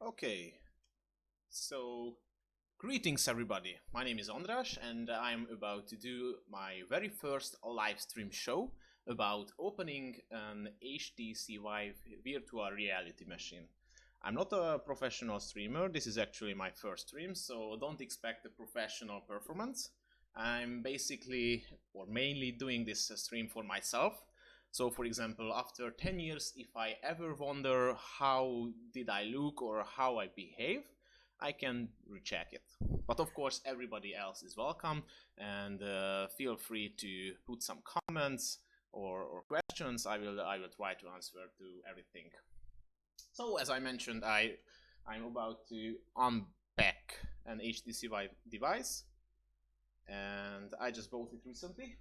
Okay, so greetings everybody. My name is András and I'm about to do my very first live stream show about opening an HTC Vive virtual reality machine. I'm not a professional streamer, this is actually my first stream, so don't expect a professional performance. I'm basically or mainly doing this stream for myself. So for example, after 10 years, if I ever wonder how did I look or how I behave, I can recheck it. But of course, everybody else is welcome, and feel free to put some comments or questions. I will try to answer to everything. So as I mentioned, I'm about to unpack an HTC Vive device, and I just bought it recently.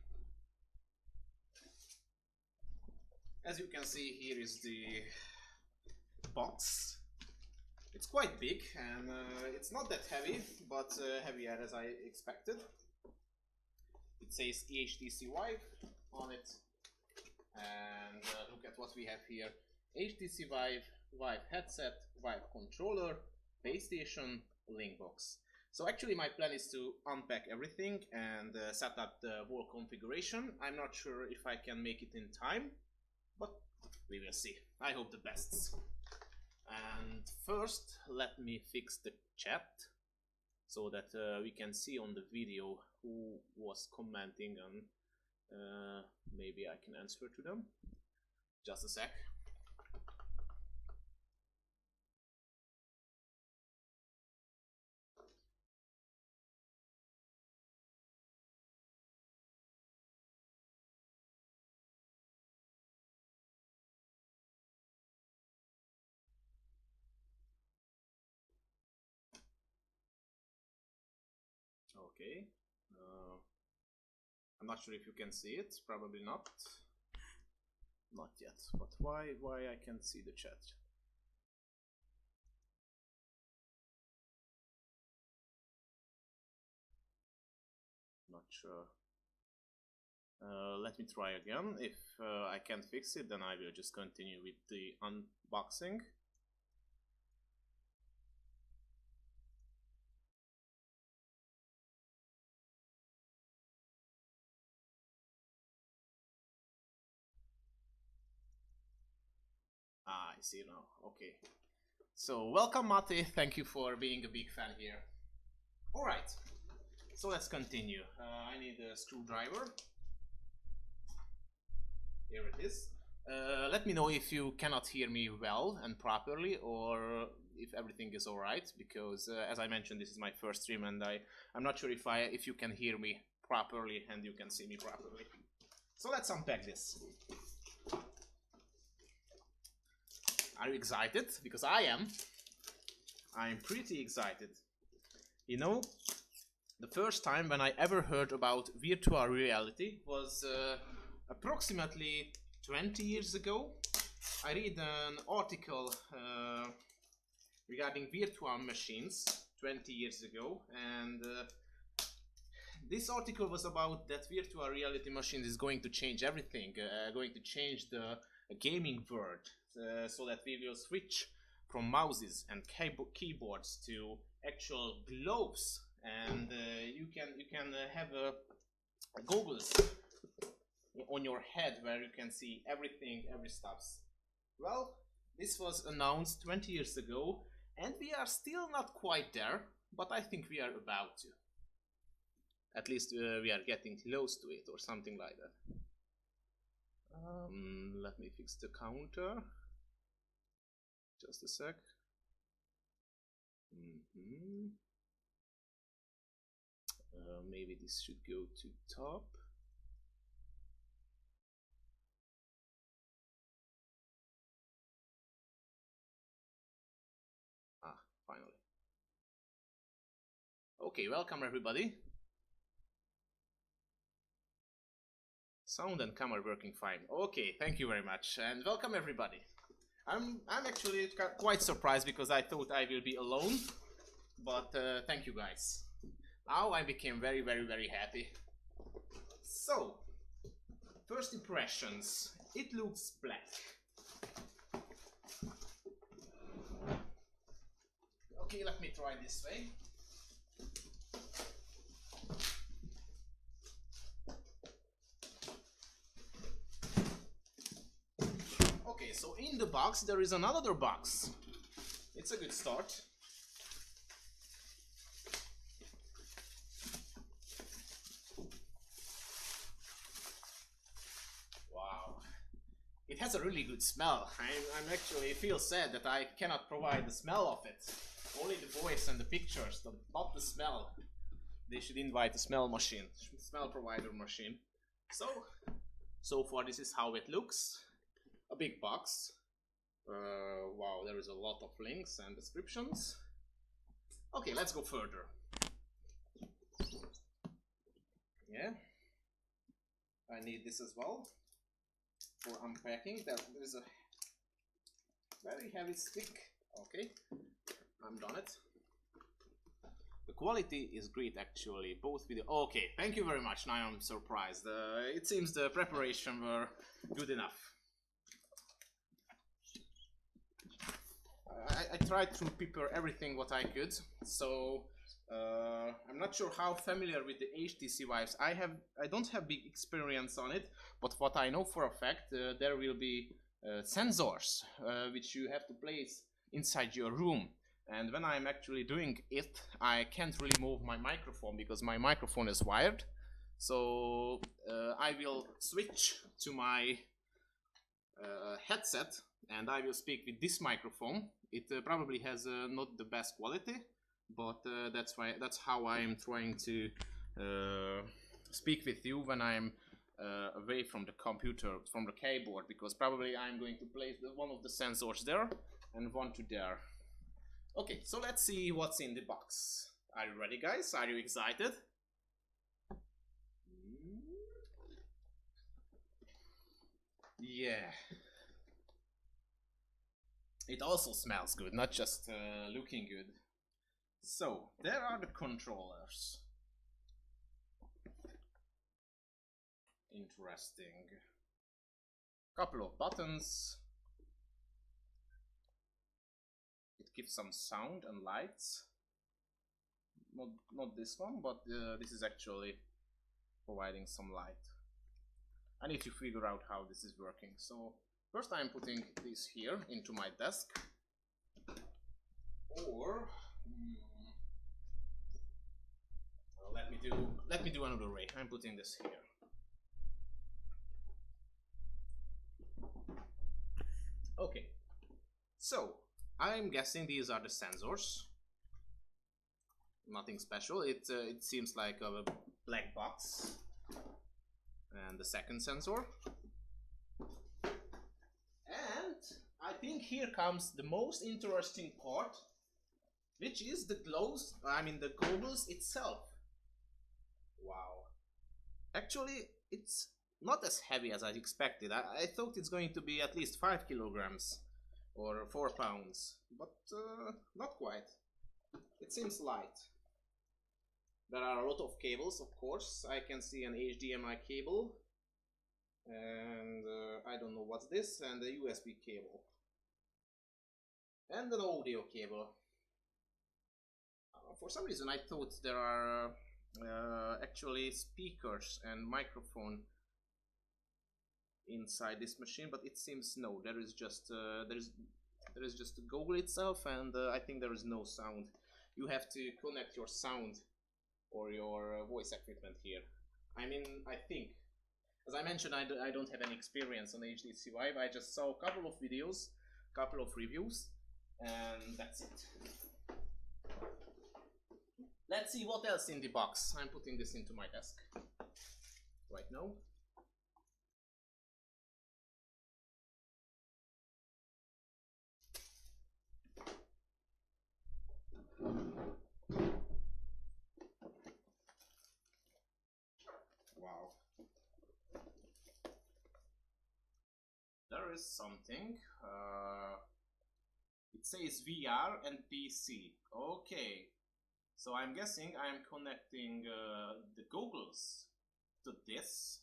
As you can see, here is the box. It's quite big and it's not that heavy, but heavier as I expected. It says HTC Vive on it, and look at what we have here: HTC Vive, Vive headset, Vive controller, base station, link box. So actually my plan is to unpack everything and set up the whole configuration. I'm not sure if I can make it in time, but we will see. I hope the best. And first, let me fix the chat so that we can see on the video who was commenting, and maybe I can answer to them. Just a sec. Okay. I'm not sure if you can see it. Probably not. Not yet. But why I can't see the chat? Not sure. Let me try again. If I can't fix it, then I will just continue with the unboxing. Ah, I see now. Okay. So welcome, Mate. Thank you for being a big fan here. All right. So let's continue. I need a screwdriver. Here it is. Let me know if you cannot hear me well and properly, or if everything is all right, because as I mentioned, this is my first stream, and I'm not sure if you can hear me properly and you can see me properly. So let's unpack this. Are you excited? Because I am. I'm pretty excited. You know, the first time when I ever heard about virtual reality was approximately 20 years ago. I read an article regarding virtual machines 20 years ago, and this article was about that virtual reality machines is going to change everything, going to change the gaming world, so that we will switch from mouses and keyboards to actual gloves, and you can have goggles on your head where you can see everything, every stuff. Well, this was announced 20 years ago, and we are still not quite there, but I think we are about to. At least we are getting close to it, or something like that. Let me fix the counter. Just a sec. Maybe this should go to top. Ah, finally. Okay, welcome everybody. Sound and camera working fine. Okay, thank you very much, and welcome everybody. I'm actually quite surprised because I thought I will be alone, but thank you guys. Now I became very happy. So, first impressions. It looks black. Okay, let me try this way. Okay, so in the box there is another box. It's a good start. Wow, it has a really good smell. I'm actually feel sad that I cannot provide the smell of it. Only the voice and the pictures, not the smell. They should invite a smell machine, smell provider machine. So far this is how it looks. A big box. Wow, there is a lot of links and descriptions. Okay, let's go further. Yeah, I need this as well for unpacking. There is a very heavy stick. Okay, I'm done it. The quality is great actually, both video. Okay, thank you very much. Now I'm surprised. It seems the preparation were good enough. I tried to prepare everything what I could, so I'm not sure how familiar with the HTC Vives. I don't have big experience on it, but what I know for a fact, there will be sensors which you have to place inside your room. And when I'm actually doing it, I can't really move my microphone because my microphone is wired. So I will switch to my headset and I will speak with this microphone. It probably has not the best quality, but that's how I am trying to speak with you when I'm away from the computer, from the keyboard, because probably I'm going to place one of the sensors there and one to there. Okay, so let's see what's in the box. Are you ready, guys? Are you excited? Yeah. It also smells good, not just looking good. So, there are the controllers. Interesting. Couple of buttons. It gives some sound and lights. Not this one, but this is actually providing some light. I need to figure out how this is working. So first I'm putting this here into my desk, or well, let me do another way. I'm putting this here. Okay, so I'm guessing these are the sensors. Nothing special. It seems like a black box. And the second sensor. And I think here comes the most interesting part, which is the goggles itself. Wow. Actually, it's not as heavy as I expected. I thought it's going to be at least 5 kilograms or 4 pounds, but not quite. It seems light. There are a lot of cables, of course. I can see an HDMI cable, and I don't know what's this, and a USB cable, and an audio cable. For some reason I thought there are actually speakers and microphone inside this machine, but it seems no. There is just the goggle itself, and I think there is no sound. You have to connect your sound or your voice equipment here. I mean, I think, as I mentioned, I don't have any experience on HTC Vive. I just saw a couple of videos, couple of reviews, and that's it. Let's see what else in the box. I'm putting this into my desk right now. Wow. There is something. It says VR and PC. Okay. So I'm guessing I'm connecting the goggles to this.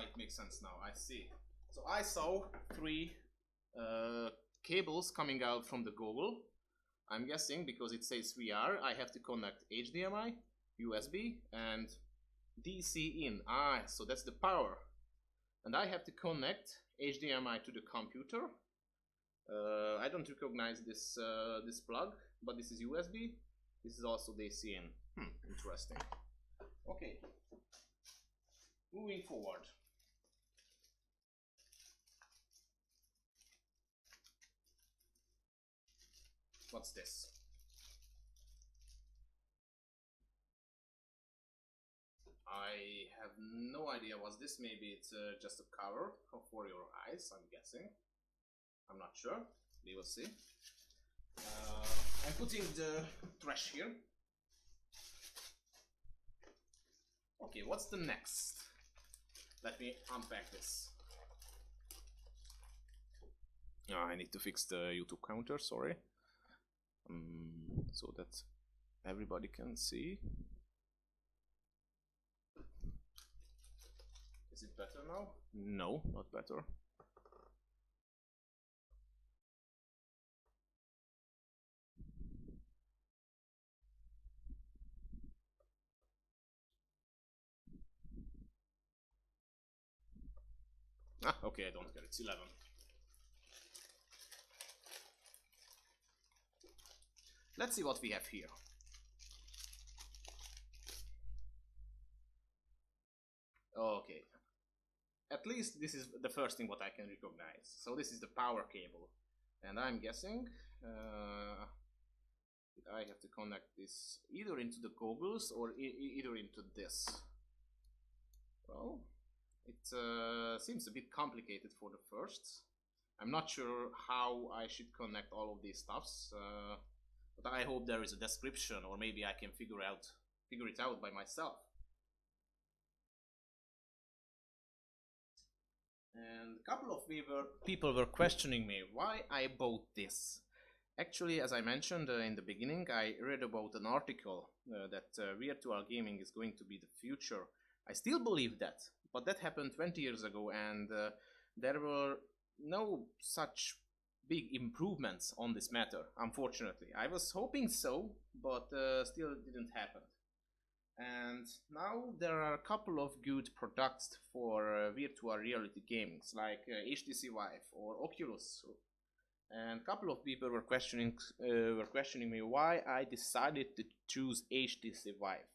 It makes sense now. I see. So I saw 3 cables coming out from the goggle. I'm guessing because it says VR, I have to connect HDMI, USB, and DC in. So that's the power. And I have to connect HDMI to the computer. I don't recognize this this plug, but this is USB. This is also DC in. Interesting. Okay. Moving forward. What's this? I have no idea what's this. Maybe it's just a cover for your eyes, I'm guessing. I'm not sure. We will see. I'm putting the trash here. Okay, what's the next? Let me unpack this. I need to fix the YouTube counter, sorry. So that everybody can see. Is it better now? No, not better. Okay, I don't care, it's 11. Let's see what we have here. Okay. At least this is the first thing what I can recognize. So this is the power cable. And I'm guessing I have to connect this either into the goggles or either into this. Well, it seems a bit complicated for the first. I'm not sure how I should connect all of these stuffs, but I hope there is a description, or maybe I can figure it out by myself. And a couple of people were questioning me why I bought this. Actually, as I mentioned in the beginning, I read about an article that virtual gaming is going to be the future. I still believe that, but that happened 20 years ago, and there were no such big improvements on this matter, unfortunately. I was hoping so, but still it didn't happen. And now there are a couple of good products for virtual reality games, like HTC Vive or Oculus. And a couple of people were questioning me why I decided to choose HTC Vive.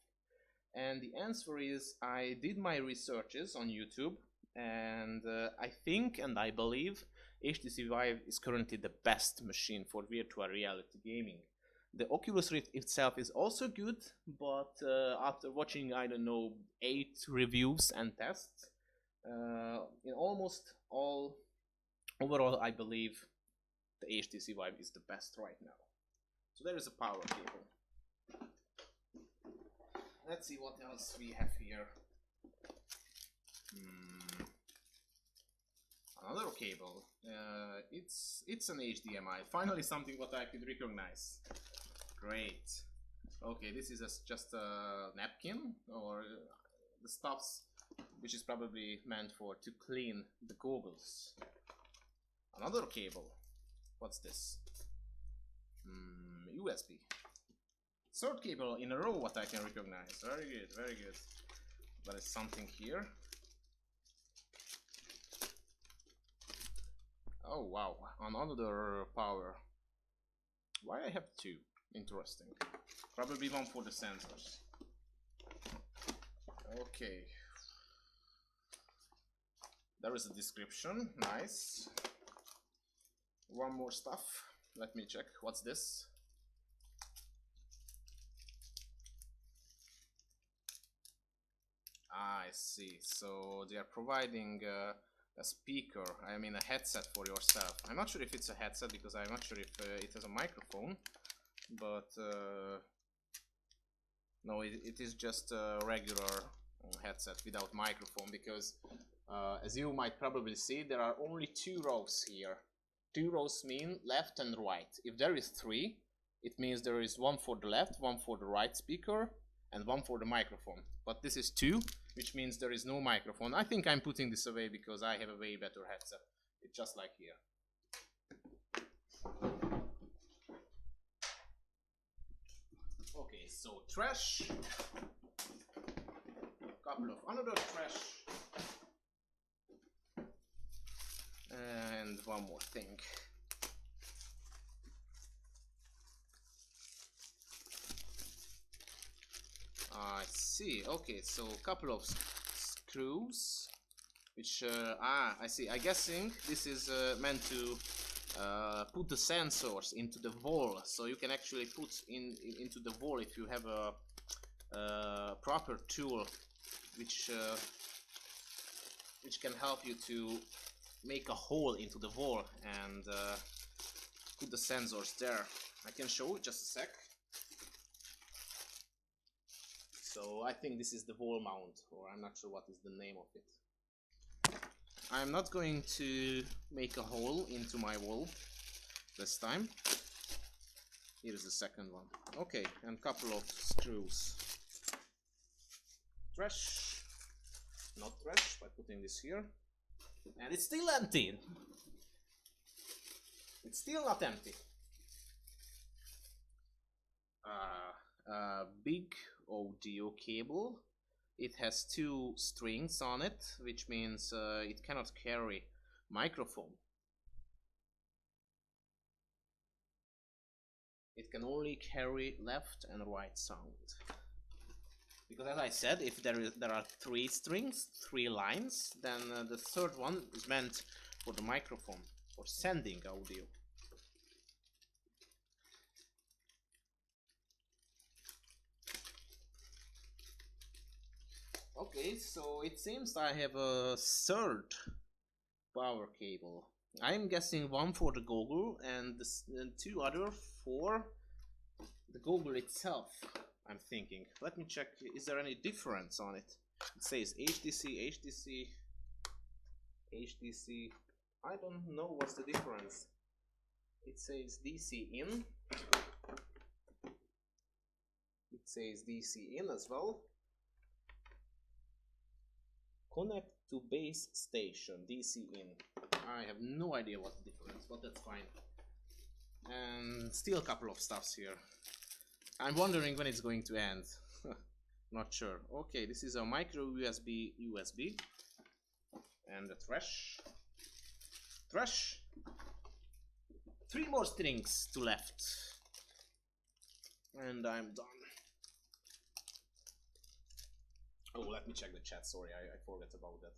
And the answer is I did my researches on YouTube, and I think and I believe HTC Vive is currently the best machine for virtual reality gaming. The Oculus Rift itself is also good, but after watching, I don't know, 8 reviews and tests, in almost all, overall I believe the HTC Vive is the best right now. So there is a power cable. Let's see what else we have here. Another cable. It's an HDMI. Finally something what I could recognize. Great. Okay, this is just a napkin or the stuffs which is probably meant to clean the goggles. Another cable. What's this? USB. Third cable in a row what I can recognize. Very good, very good. There is something here. Oh wow, another power. Why I have two? Interesting. Probably one for the sensors. Okay. There is a description. Nice. One more stuff. Let me check. What's this? I see. So they are providing a speaker, I mean a headset for yourself. I'm not sure if it's a headset because I'm not sure if it has a microphone, but no, it is just a regular headset without microphone, because as you might probably see, there are only 2 rows here. 2 rows mean left and right. If there is 3, it means there is one for the left, one for the right speaker, and one for the microphone. But this is 2, which means there is no microphone. I think I'm putting this away because I have a way better headset. It's just like here. Okay, so trash, couple of another trash, and one more thing. I see. Okay, so a couple of screws, which I see. I'm guessing this is meant to put the sensors into the wall, so you can actually put into the wall if you have a proper tool, which can help you to make a hole into the wall and put the sensors there. I can show just a sec. So I think this is the wall mount, or I'm not sure what is the name of it. I'm not going to make a hole into my wall this time. Here's the second one. Okay, and a couple of screws. Trash, not trash, by putting this here. And it's still empty. It's still not empty. Big audio cable. It has 2 strings on it, which means it cannot carry microphone. It can only carry left and right sound. Because as I said, if there are 3 strings, 3 lines, then the third one is meant for the microphone, for sending audio. Okay, so it seems I have a third power cable. I'm guessing one for the goggle and 2 other for the goggle itself, I'm thinking. Let me check, is there any difference on it? It says HTC, HTC, HTC. I don't know what's the difference. It says DC in. It says DC in as well. Connect to base station, DC in. I have no idea what's the difference, but that's fine. And still a couple of stuffs here. I'm wondering when it's going to end. Not sure. Okay, this is a micro USB, and the trash. Trash. 3 more strings to left. And I'm done. Oh, let me check the chat. Sorry, I forgot about that.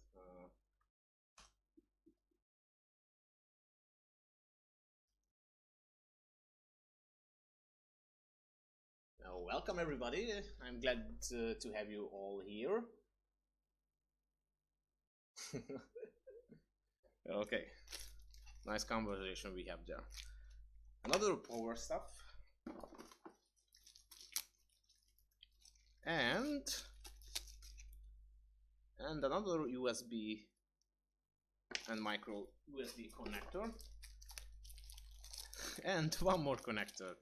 Welcome everybody. I'm glad to have you all here. Okay, nice conversation we have there. Another power stuff. And another USB and micro USB connector. And one more connector.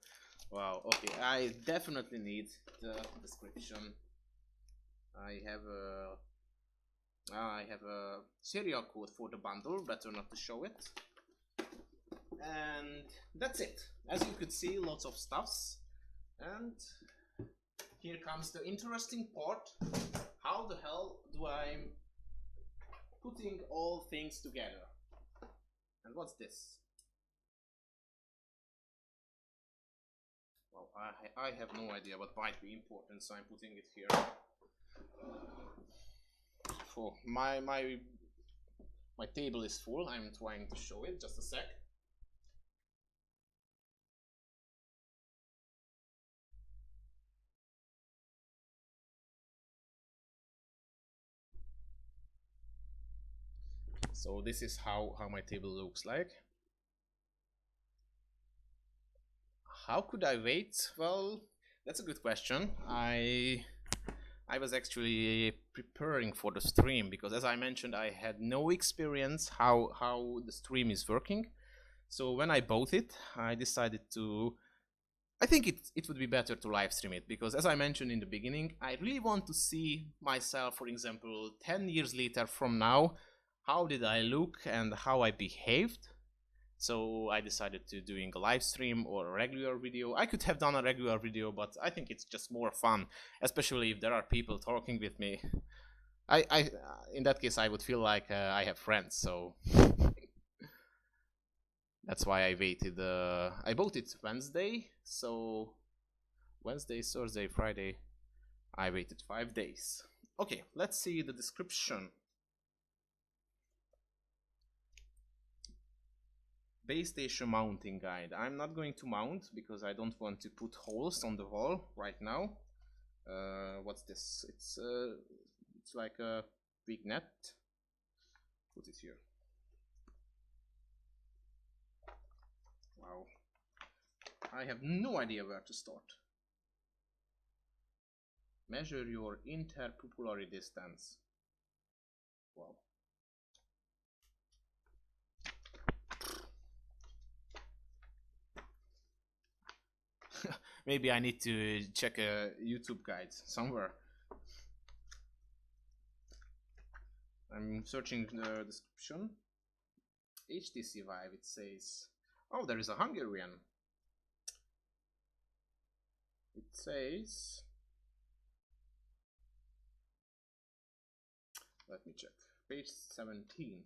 Wow, okay, I definitely need the description. I have a serial code for the bundle, better not to show it. And that's it. As you could see, lots of stuffs. And here comes the interesting part. How the hell do I putting all things together? And what's this? Well, I have no idea what might be important, so I'm putting it here. Oh, my table is full. I'm trying to show it. Just a sec. So this is how my table looks like. How could I wait? Well, that's a good question. I was actually preparing for the stream because, as I mentioned, I had no experience how the stream is working. So when I bought it, I decided to. I think it would be better to live stream it because, as I mentioned in the beginning, I really want to see myself, for example, 10 years later from now. How did I look and how I behaved? So I decided to doing a live stream or a regular video. I could have done a regular video, but I think it's just more fun, especially if there are people talking with me. I in that case I would feel like I have friends, so that's why I waited. I bought it Wednesday, so Wednesday, Thursday, Friday. I waited 5 days. Okay, let's see the description. Base station mounting guide. I'm not going to mount because I don't want to put holes on the wall right now. What's this? It's like a big net. Put it here. Wow. I have no idea where to start. Measure your interpupillary distance. Wow. Maybe I need to check a YouTube guide somewhere. I'm searching the description. HTC Vive, it says. Oh, there is a Hungarian. It says. Let me check. Page 17.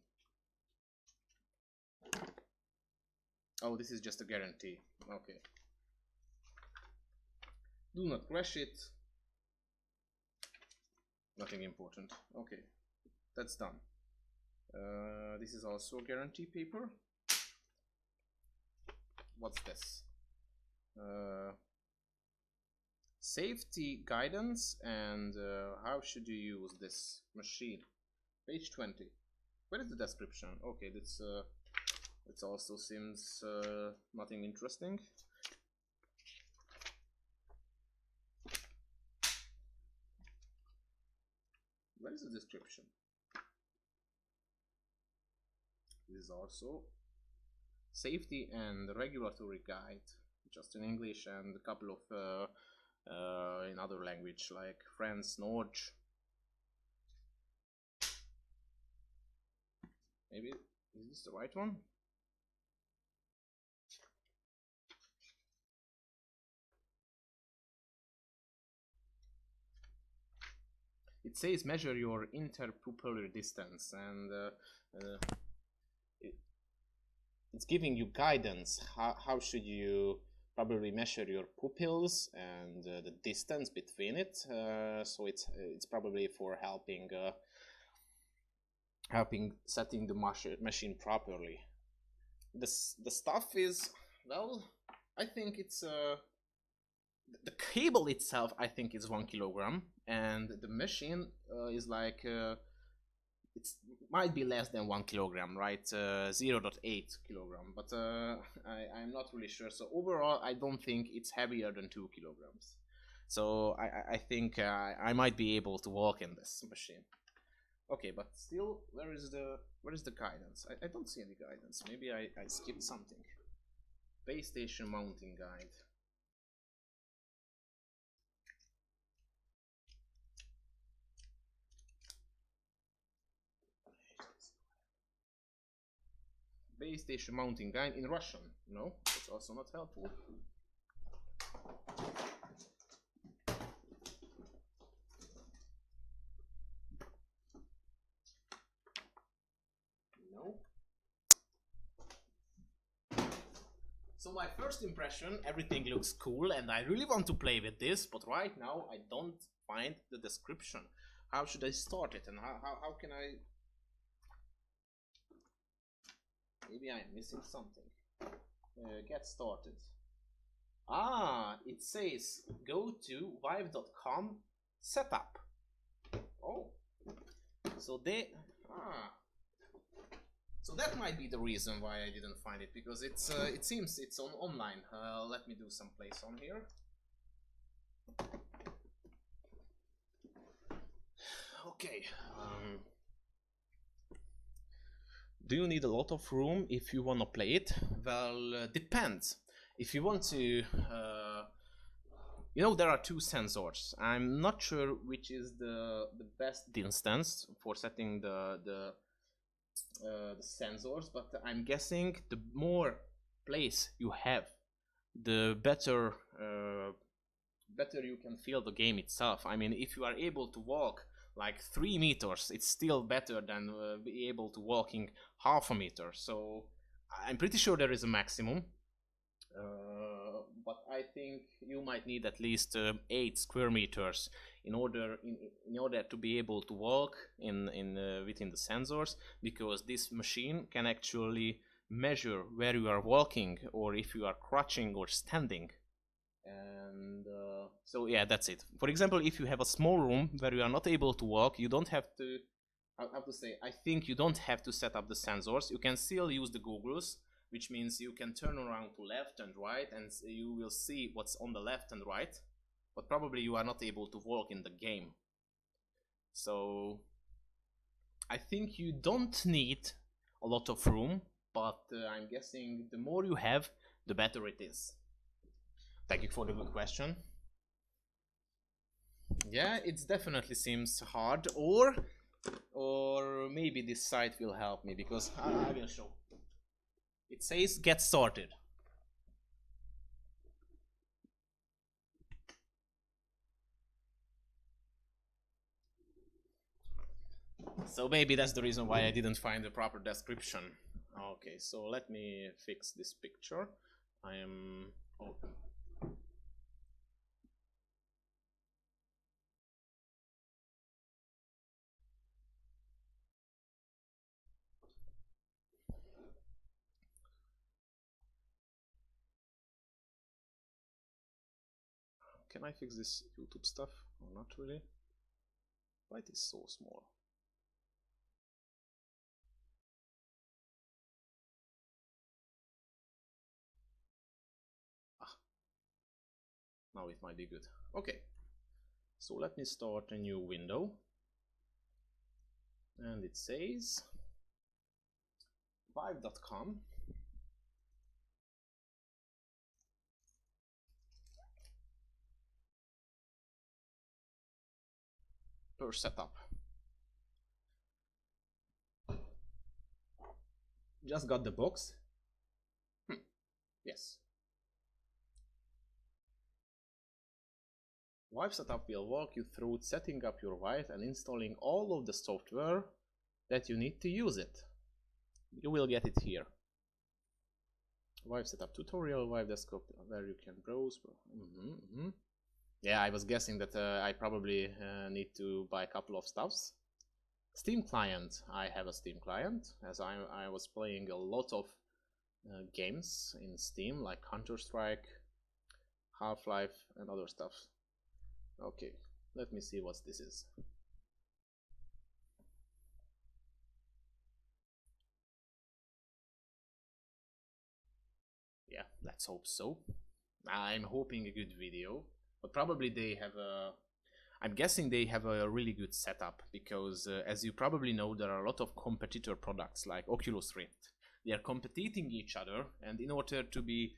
Oh, this is just a guarantee. Okay. Do not crash it. Nothing important. Okay, that's done. This is also a guarantee paper. What's this? Safety guidance and how should you use this machine. Page 20. Where is the description? Okay, that's it also seems nothing interesting. Where is the description? This is also safety and regulatory guide, just in English, and a couple of in other language like French, Norge. Maybe is this the right one? It says measure your interpupillary distance, and it's giving you guidance. How should you probably measure your pupils and the distance between it? So it's probably for helping setting the machine properly. The stuff is, well, I think it's the cable itself I think is 1 kilogram, and the machine is like it might be less than 1 kilogram, right? 0.8 kilogram, but I'm not really sure. So overall I don't think it's heavier than 2 kilograms. So I think I might be able to walk in this machine. Okay, but still, where is the guidance? I don't see any guidance. Maybe I skipped something. Base station mounting guide. Base station mounting guide in Russian. No, that's also not helpful. No. So my first impression, everything looks cool and I really want to play with this, but right now I don't find the description. How should I start it, and how can I... Maybe I'm missing something. Get started. Ah, it says go to vive.com setup. Oh, so so that might be the reason why I didn't find it, because it's it seems it's online. Let me do some place on here. Okay. Do you need a lot of room if you want to play it? Well, depends. If you want to, you know, there are two sensors. I'm not sure which is the best distance for setting the the sensors, but I'm guessing the more place you have, the better better you can feel the game itself. I mean, if you are able to walk like 3 meters, it's still better than be able to walking half a meter. So I'm pretty sure there is a maximum, but I think you might need at least 8 square meters in order to be able to walk in within the sensors, because this machine can actually measure where you are walking or if you are crouching or standing. And so yeah, that's it. For example, if you have a small room where you are not able to walk, you don't have to, I have to say, I think you don't have to set up the sensors. You can still use the goggles, which means you can turn around to left and right and you will see what's on the left and right, but probably you are not able to walk in the game. So I think you don't need a lot of room, but I'm guessing the more you have, the better it is. Thank you for the good question. Yeah, it definitely seems hard, or maybe this site will help me, because I will show. It says get started. So maybe that's the reason why I didn't find the proper description. Okay, so let me fix this picture. I am... Oh. Can I fix this YouTube stuff? Or not really? Why it is so small? Now it might be good. Okay, so let me start a new window, and it says Vive.com. Per setup. Just got the box. Yes. Vive Setup will walk you through setting up your Vive and installing all of the software that you need to use it. You will get it here. Vive Setup tutorial, Vive Desktop, where you can browse. Yeah, I was guessing that I probably need to buy a couple of stuffs. Steam client. I have a Steam client, as I was playing a lot of games in Steam, like Counter-Strike, Half-Life, and other stuff. Okay, let me see what this is. Yeah, let's hope so. I'm hoping a good video, but probably they have a... I'm guessing they have a really good setup, because as you probably know, there are a lot of competitor products like Oculus Rift. They are competing each other, and in order to be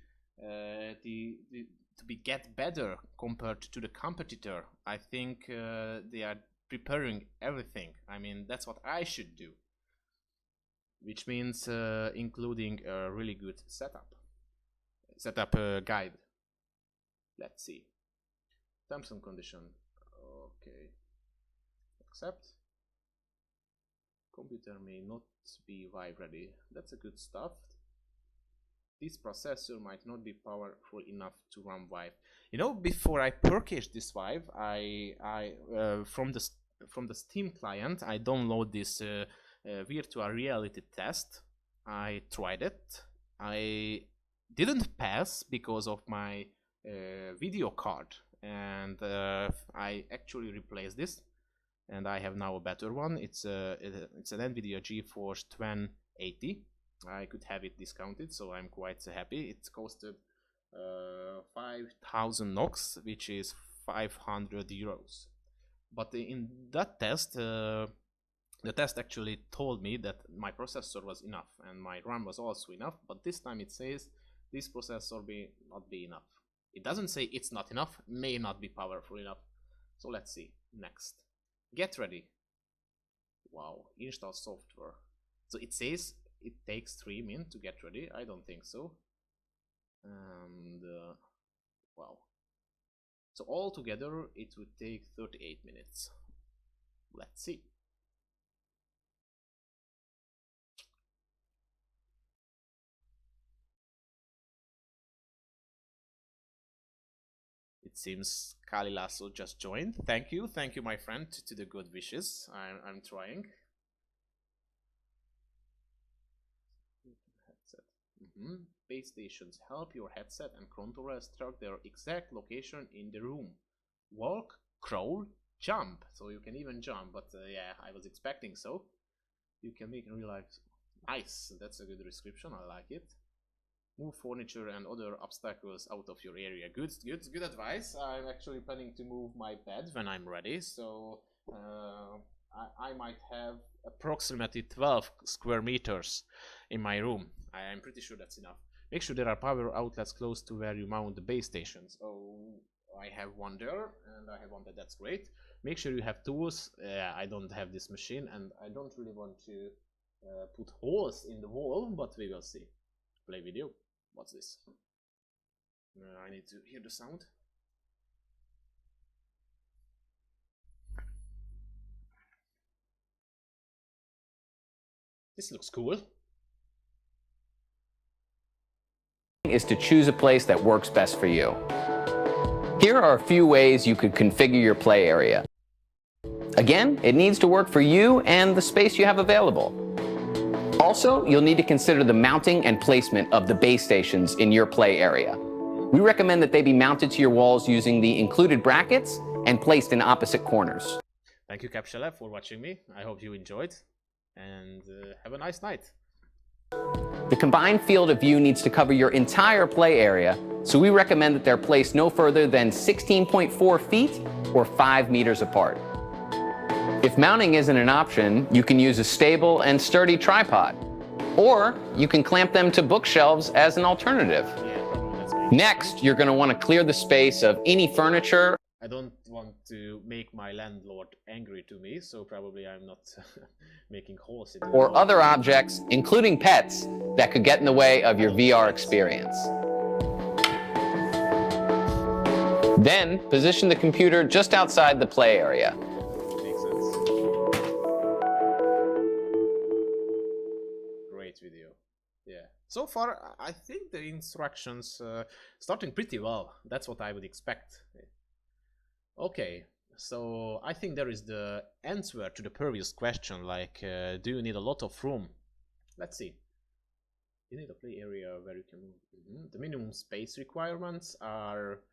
get better compared to the competitor, I think they are preparing everything. I mean, that's what I should do, which means including a really good setup guide. Let's see. Terms and condition. Okay. Accept. Computer may not be Vive ready. That's a good stuff. This processor might not be powerful enough to run Vive. You know, before I purchased this Vive, I from the Steam client, I download this virtual reality test. I tried it. I didn't pass because of my video card, and I actually replaced this, and I have now a better one. It's an NVIDIA GeForce 2080. I could have it discounted, so I'm quite happy. It costed 5,000 NOK, which is 500 euros. But in that test, the test actually told me that my processor was enough and my RAM was also enough, but this time it says this processor may not be enough. It doesn't say it's not enough, may not be powerful enough. So let's see. Next. Get ready. Wow, install software. So it says it takes 3 minutes to get ready. I don't think so. And wow. So altogether it would take 38 minutes. Let's see. It seems Kali Lasso just joined. Thank you, my friend, to the good wishes. I'm trying. Headset. Base stations help your headset and controllers track their exact location in the room. Walk, crawl, jump. So you can even jump, but yeah, I was expecting so. You can make in real life. Nice, that's a good description. I like it. Move furniture and other obstacles out of your area. Good advice. I'm actually planning to move my bed when I'm ready, so I might have approximately 12 square meters in my room. I'm pretty sure that's enough. Make sure there are power outlets close to where you mount the base stations. Oh, I have one there, and I have one there. That's great. Make sure you have tools. I don't have this machine, and I don't really want to put holes in the wall, but we will see. Play video. What's this? I need to hear the sound. This looks cool. Is to choose a place that works best for you. Here are a few ways you could configure your play area. Again, it needs to work for you and the space you have available. Also, you'll need to consider the mounting and placement of the base stations in your play area. We recommend that they be mounted to your walls using the included brackets and placed in opposite corners. Thank you, Capsula, for watching me. I hope you enjoyed, and have a nice night. The combined field of view needs to cover your entire play area, so we recommend that they're placed no further than 16.4 feet or 5 meters apart. If mounting isn't an option, you can use a stable and sturdy tripod, or you can clamp them to bookshelves as an alternative. Next, you're going to want to clear the space of any furniture. I don't want to make my landlord angry to me, so probably I'm not making holes in the or wall. Other objects, including pets, that could get in the way of your VR experience. Then, position the computer just outside the play area. Makes sense. Great video. Yeah. So far, I think the instructions starting pretty well. That's what I would expect. Okay, so I think there is the answer to the previous question, like, do you need a lot of room? Let's see. You need a play area where you can move. The minimum space requirements are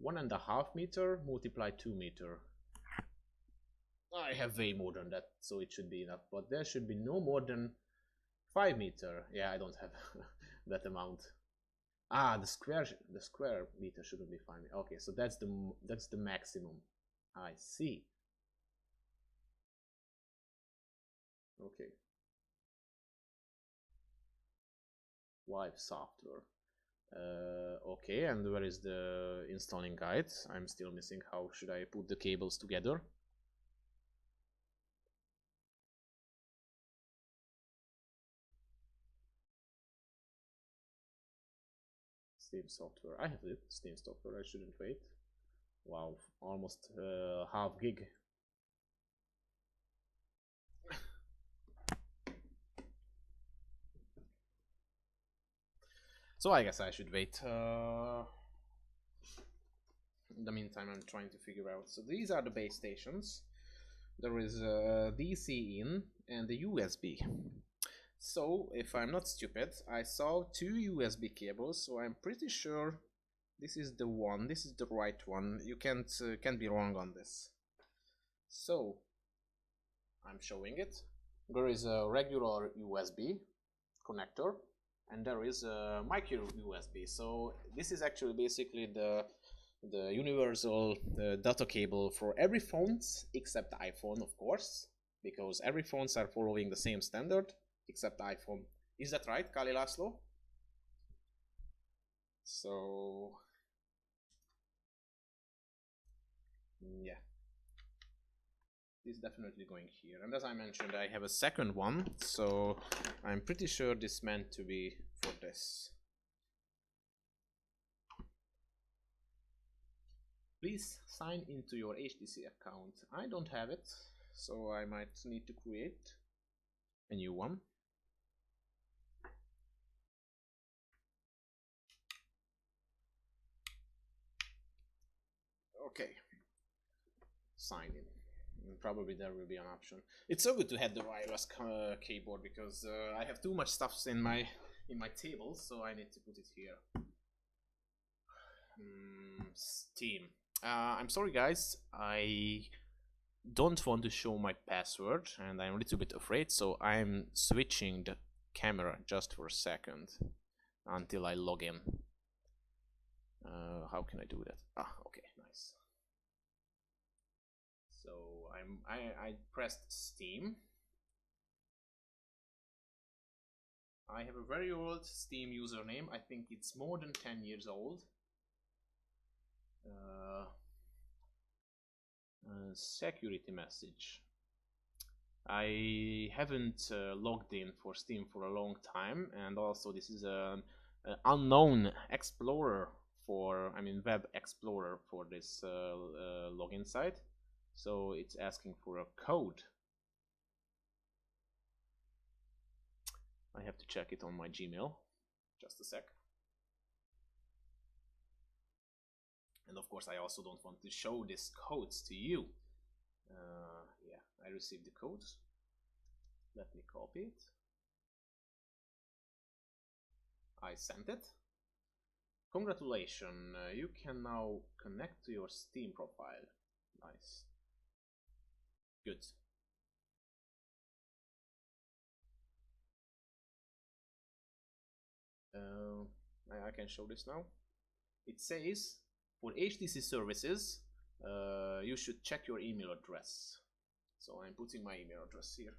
1.5 meter multiplied 2 meter. I have way more than that, so it should be enough, but there should be no more than 5 meter. Yeah, I don't have that amount. Ah, the square meter shouldn't be 5 meter. Okay, so that's the maximum. I see. Okay. Vive software. Okay, and where is the installing guide? I'm still missing. How should I put the cables together? Steam software. I have it. Steam software. I shouldn't wait. Wow, almost half gig. So I guess I should wait. In the meantime, I'm trying to figure out. So these are the base stations. There is a DC in and the USB. So if I'm not stupid, I saw 2 USB cables, so I'm pretty sure this is the one. This is the right one. You can't be wrong on this. So I'm showing it. There is a regular USB connector, and there is a micro USB. So this is actually basically the universal data cable for every phone except iPhone, of course, because every phones are following the same standard except iPhone. Is that right, Kali Laszlo? So yeah. this is definitely going here. And as I mentioned, I have a second one, so I'm pretty sure this meant to be for this. Please sign into your HTC account. I don't have it, so I might need to create a new one. Okay, sign in. Probably there will be an option. It's so good to have the wireless keyboard because I have too much stuff in my table, so I need to put it here. Steam. I'm sorry guys, I don't want to show my password and I'm a little bit afraid, so I'm switching the camera just for a second until I log in. How can I do that? Okay, nice. So I pressed Steam. I have a very old Steam username. I think it's more than 10 years old. Security message. I haven't logged in for Steam for a long time, and also this is an unknown explorer for, web explorer for this login site. So it's asking for a code. I have to check it on my Gmail. Just a sec. And of course I also don't want to show these codes to you. Yeah, I received the codes. Let me copy it. I sent it. Congratulations, you can now connect to your Steam profile. Nice. Good. I can show this now. It says, for HTC services, you should check your email address. So I'm putting my email address here.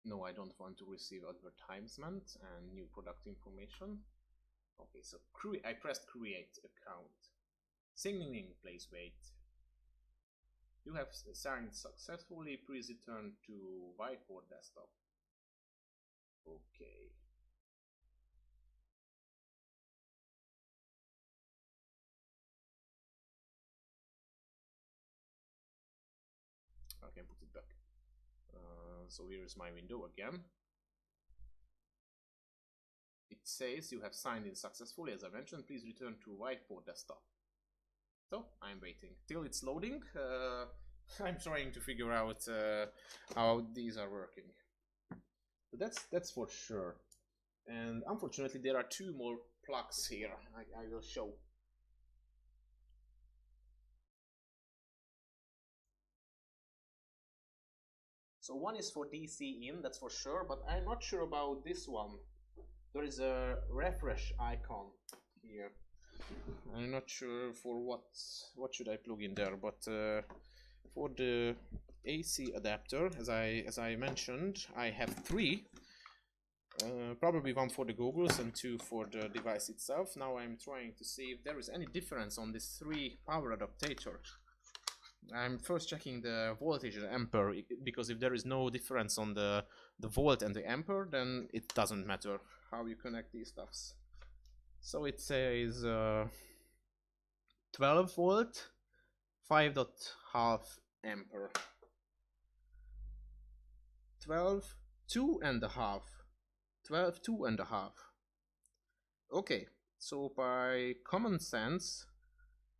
No, I don't want to receive advertisement and new product information. Okay, so I pressed create account. Signing in, please wait. You have signed successfully. Please return to whiteboard desktop. Okay. I can put it back. So here is my window again. It says you have signed in successfully, as I mentioned. Please return to whiteboard desktop. So I'm waiting till it's loading. I'm trying to figure out how these are working. But that's for sure. And unfortunately, there are two more plugs here. I will show. So one is for DC in, that's for sure, but I'm not sure about this one. There is a refresh icon here. I'm not sure for what should I plug in there, but for the AC adapter, as I mentioned, I have three. Probably one for the goggles and two for the device itself. Now I'm trying to see if there is any difference on these three power adaptators. I'm first checking the voltage and ampere, because if there is no difference on the volt and the ampere, then it doesn't matter how you connect these stuffs. So it says 12 volt, 5.5 ampere, 12, 2.5, 12, 2.5. Okay, so by common sense,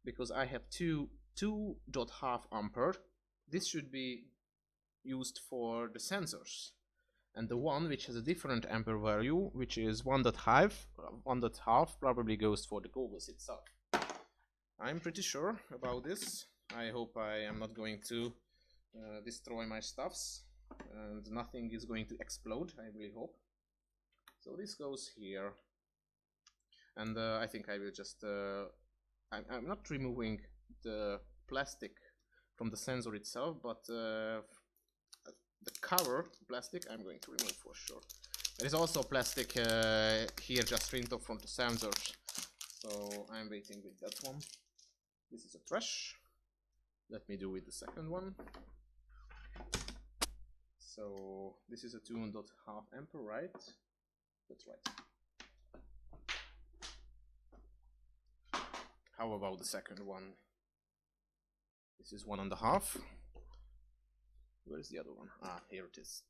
because I have 2.5 ampere, this should be used for the sensors, and the one which has a different ampere value, which is 1.5, probably goes for the goggles itself. I'm pretty sure about this. I hope I am not going to destroy my stuffs and nothing is going to explode. I really hope. So this goes here, and I think I will just I'm not removing the plastic from the sensor itself, but the cover plastic I'm going to remove for sure. There is also plastic here just rinsed off from the sensors, so I'm waiting with that one. This is a trash. Let me do with the second one. So this is a 2.5 ampere, right? That's right. How about the second one? This is 1.5. Where's the other one? Ah, here it is.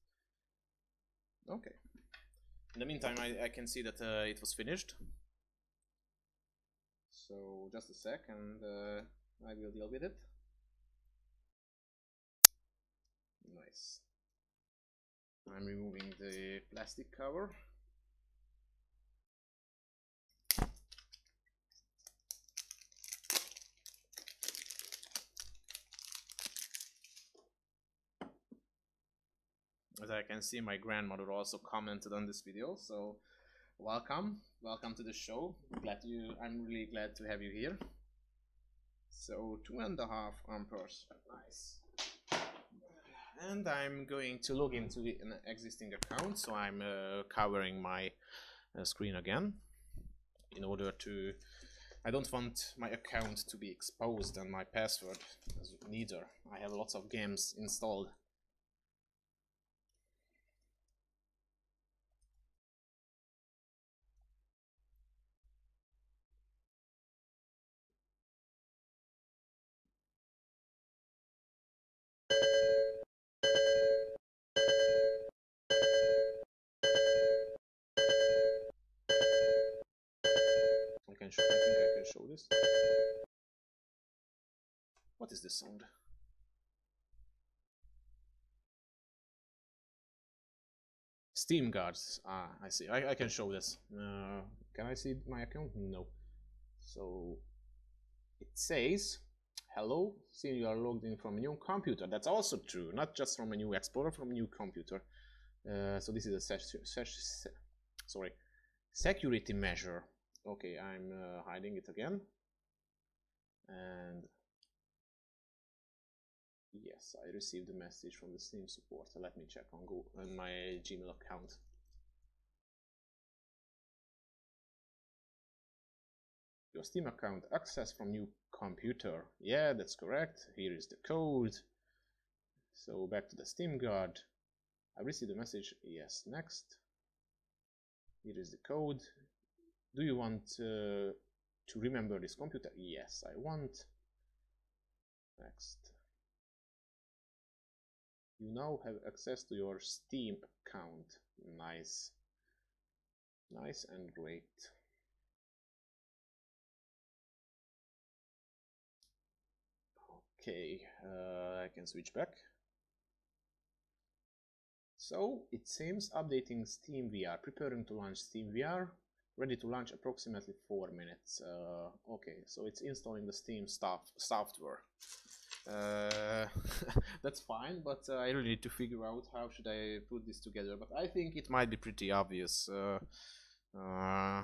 Okay. In the meantime, I can see that it was finished. So just a sec, and I will deal with it. Nice. I'm removing the plastic cover. As I can see, my grandmother also commented on this video, so welcome to the show. I'm really glad to have you here. So 2.5 amperes, nice. And I'm going to log into an existing account, so I'm covering my screen again in order to. I don't want my account to be exposed and my password neither. I have lots of games installed. I think I can show this. What is this sound? Steam guards. Ah, I see. I can show this. Can I see my account? No. So it says, hello, seeing you are logged in from a new computer. That's also true, not just from a new Explorer, from a new computer. So this is a security measure. Okay, I'm hiding it again. And yes, I received a message from the Steam support. Let me check on my Gmail account. Your Steam account access from new computer. Yeah, that's correct. Here is the code. So back to the Steam guard. I received a message. Yes, next. Here is the code. Do you want to remember this computer? Yes, I want. Next. You now have access to your Steam account. Nice. Nice and great. Okay, I can switch back. So it seems updating Steam VR, preparing to launch Steam VR, ready to launch approximately 4 minutes. Okay, so it's installing the Steam software. That's fine, but I really need to figure out how should I put this together. But I think it might be pretty obvious. I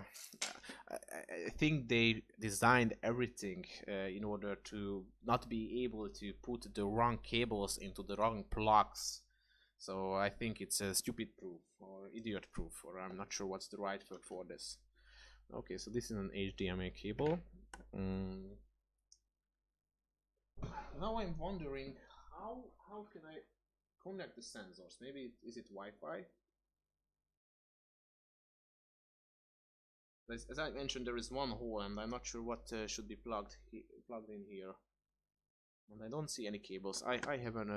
think they designed everything in order to not be able to put the wrong cables into the wrong plugs. So I think it's a stupid proof or idiot proof, or I'm not sure what's the right word for this. Okay, so this is an HDMI cable. Now I'm wondering how can I connect the sensors? Maybe is it Wi-Fi? As I mentioned, there is one hole, and I'm not sure what should be plugged in here. And I don't see any cables. I have an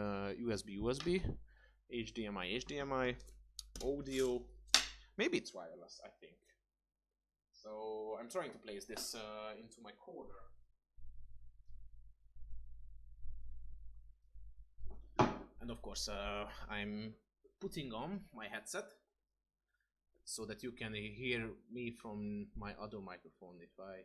USB, HDMI, audio. Maybe it's wireless, I think. So I'm trying to place this into my corner. And of course, I'm putting on my headset so that you can hear me from my other microphone if I...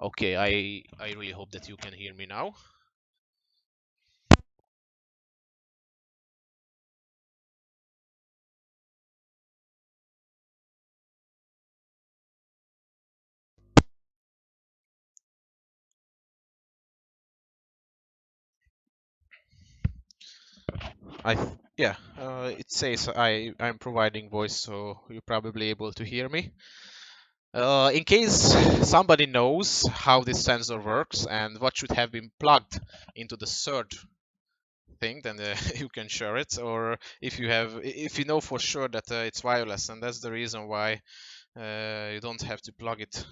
Okay, I really hope that you can hear me now. Yeah, it says I'm providing voice, so you're probably able to hear me. In case somebody knows how this sensor works and what should have been plugged into the third thing, then you can share it. Or if you know for sure that it's wireless and that's the reason why you don't have to plug it,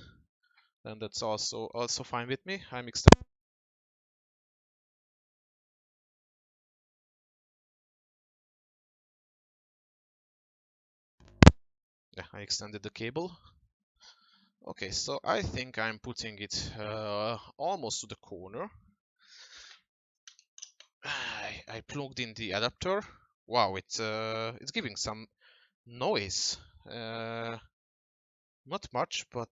then that's also fine with me. Yeah, I extended the cable. Okay, so I think I'm putting it almost to the corner. I plugged in the adapter. Wow, it's giving some noise. Not much, but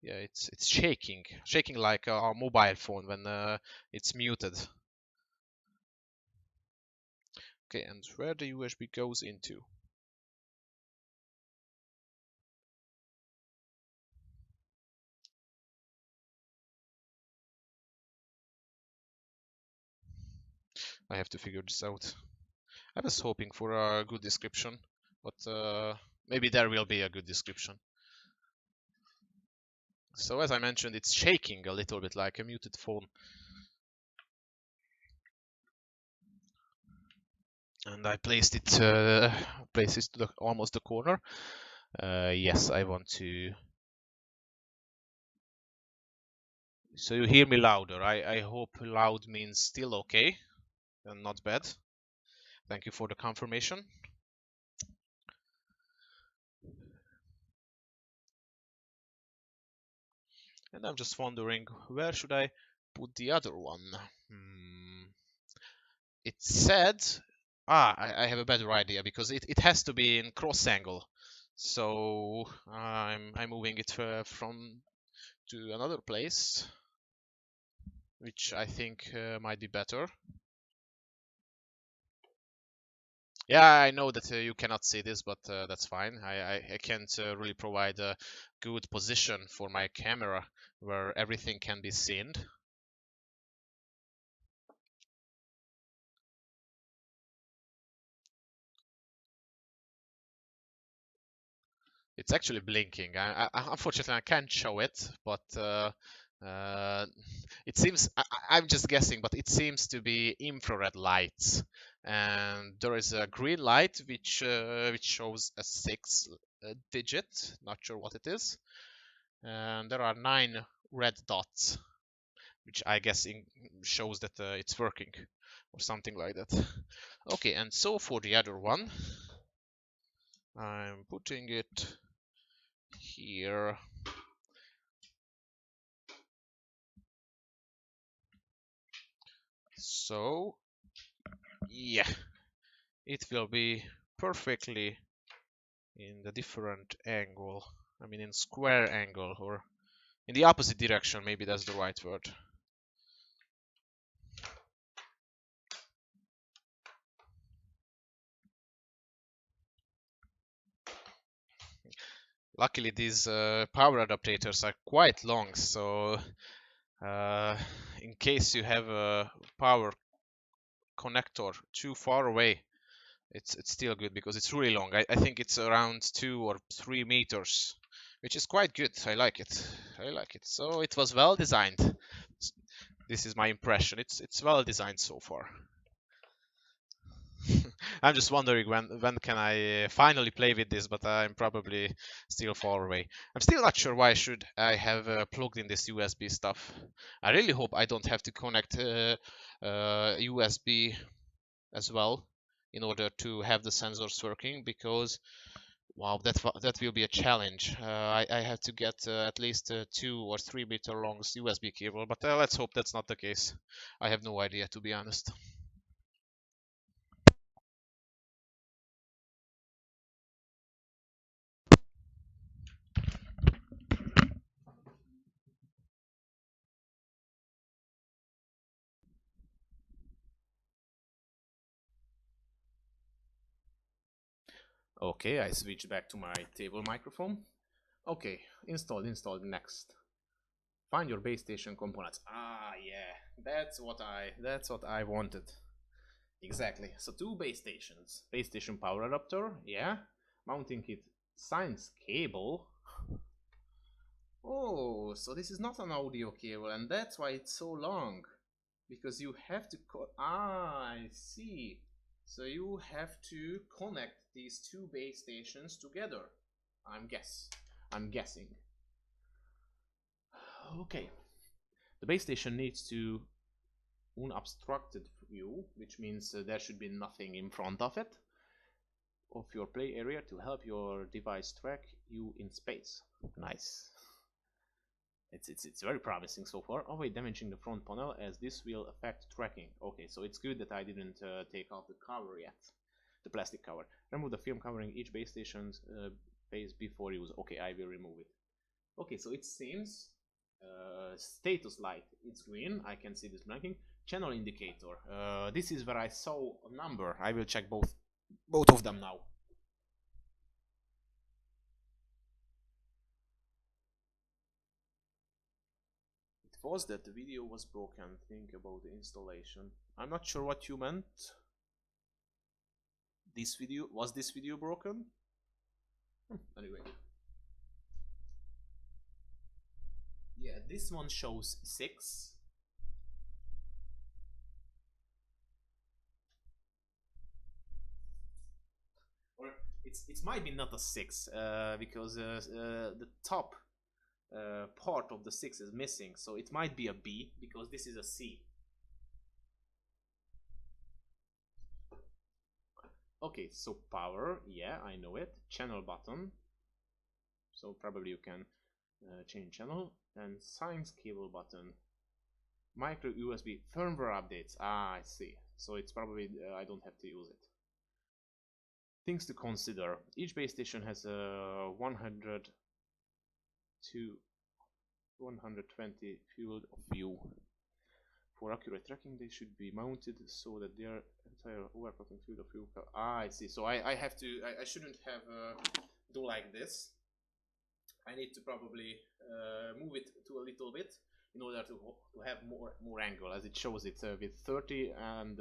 yeah, it's shaking like our mobile phone when it's muted. Okay, and where the USB goes into? I have to figure this out. I was hoping for a good description, but maybe there will be a good description. So as I mentioned, it's shaking a little bit like a muted phone. And I placed it to almost the corner. Yes, I want to. So you hear me louder. I hope loud means still okay and not bad. Thank you for the confirmation. And I'm just wondering, where should I put the other one? It said, I have a better idea because it has to be in cross angle. So I'm moving it from to another place, which I think might be better. Yeah, I know that you cannot see this, but that's fine. I can't really provide a good position for my camera where everything can be seen. It's actually blinking. Unfortunately, I can't show it, but it seems I'm just guessing, but it seems to be infrared lights, and there is a green light which shows a 6 digit. Not sure what it is, and there are 9 red dots, which I guess shows that it's working or something like that. Okay, and so for the other one, I'm putting it here. So yeah, it will be perfectly in the different angle. I mean in square angle or in the opposite direction, maybe that's the right word. Luckily these power adapters are quite long, so in case you have a power connector too far away, it's still good because it's really long. I think it's around 2 or 3 meters, which is quite good. I like it. I like it. So it was well designed. This is my impression. It's well designed so far. I'm just wondering when can I finally play with this, but I'm probably still far away. I'm still not sure why should I have plugged in this USB stuff. I really hope I don't have to connect USB as well in order to have the sensors working, because wow, that will be a challenge. I have to get at least 2 or 3 meter long USB cable, but let's hope that's not the case. I have no idea, to be honest. Okay, I switch back to my table microphone. Okay, installed, next. Find your base station components. Ah, yeah, that's what I wanted. Exactly. So 2 base stations. Base station power adapter, yeah. Mounting it. Science cable. Oh, so this is not an audio cable, and that's why it's so long. Because you have to I see. So you have to connect these 2 base stations together. I'm guessing. Okay. The base station needs to unobstructed view, which means there should be nothing in front of it, of your play area to help your device track you in space. Nice. It's very promising so far. Avoid damaging the front panel as this will affect tracking. Okay, so it's good that I didn't take off the cover yet, the plastic cover. Remove the film covering each base station's base before use. Okay, I will remove it. Okay, so it seems status light, it's green. I can see this blinking. Channel indicator. This is where I saw a number. I will check both of them now. It was that the video was broken. Think about the installation. I'm not sure what you meant. This video broken? Anyway. Yeah, this one shows 6. Or it might be not a 6 because the top part of the 6 is missing, so it might be a B because this is a C. Okay, so power, yeah, I know it. Channel button, so probably you can change channel. And science cable button. Micro USB firmware updates. Ah, I see. So it's probably I don't have to use it. Things to consider. Each base station has a 100 to 120 field of view. For accurate tracking, they should be mounted so that their entire overclocking field of view. Ah, I see. So I have to. I shouldn't have do like this. I need to probably move it to a little bit in order to have more angle, as it shows it with 30 and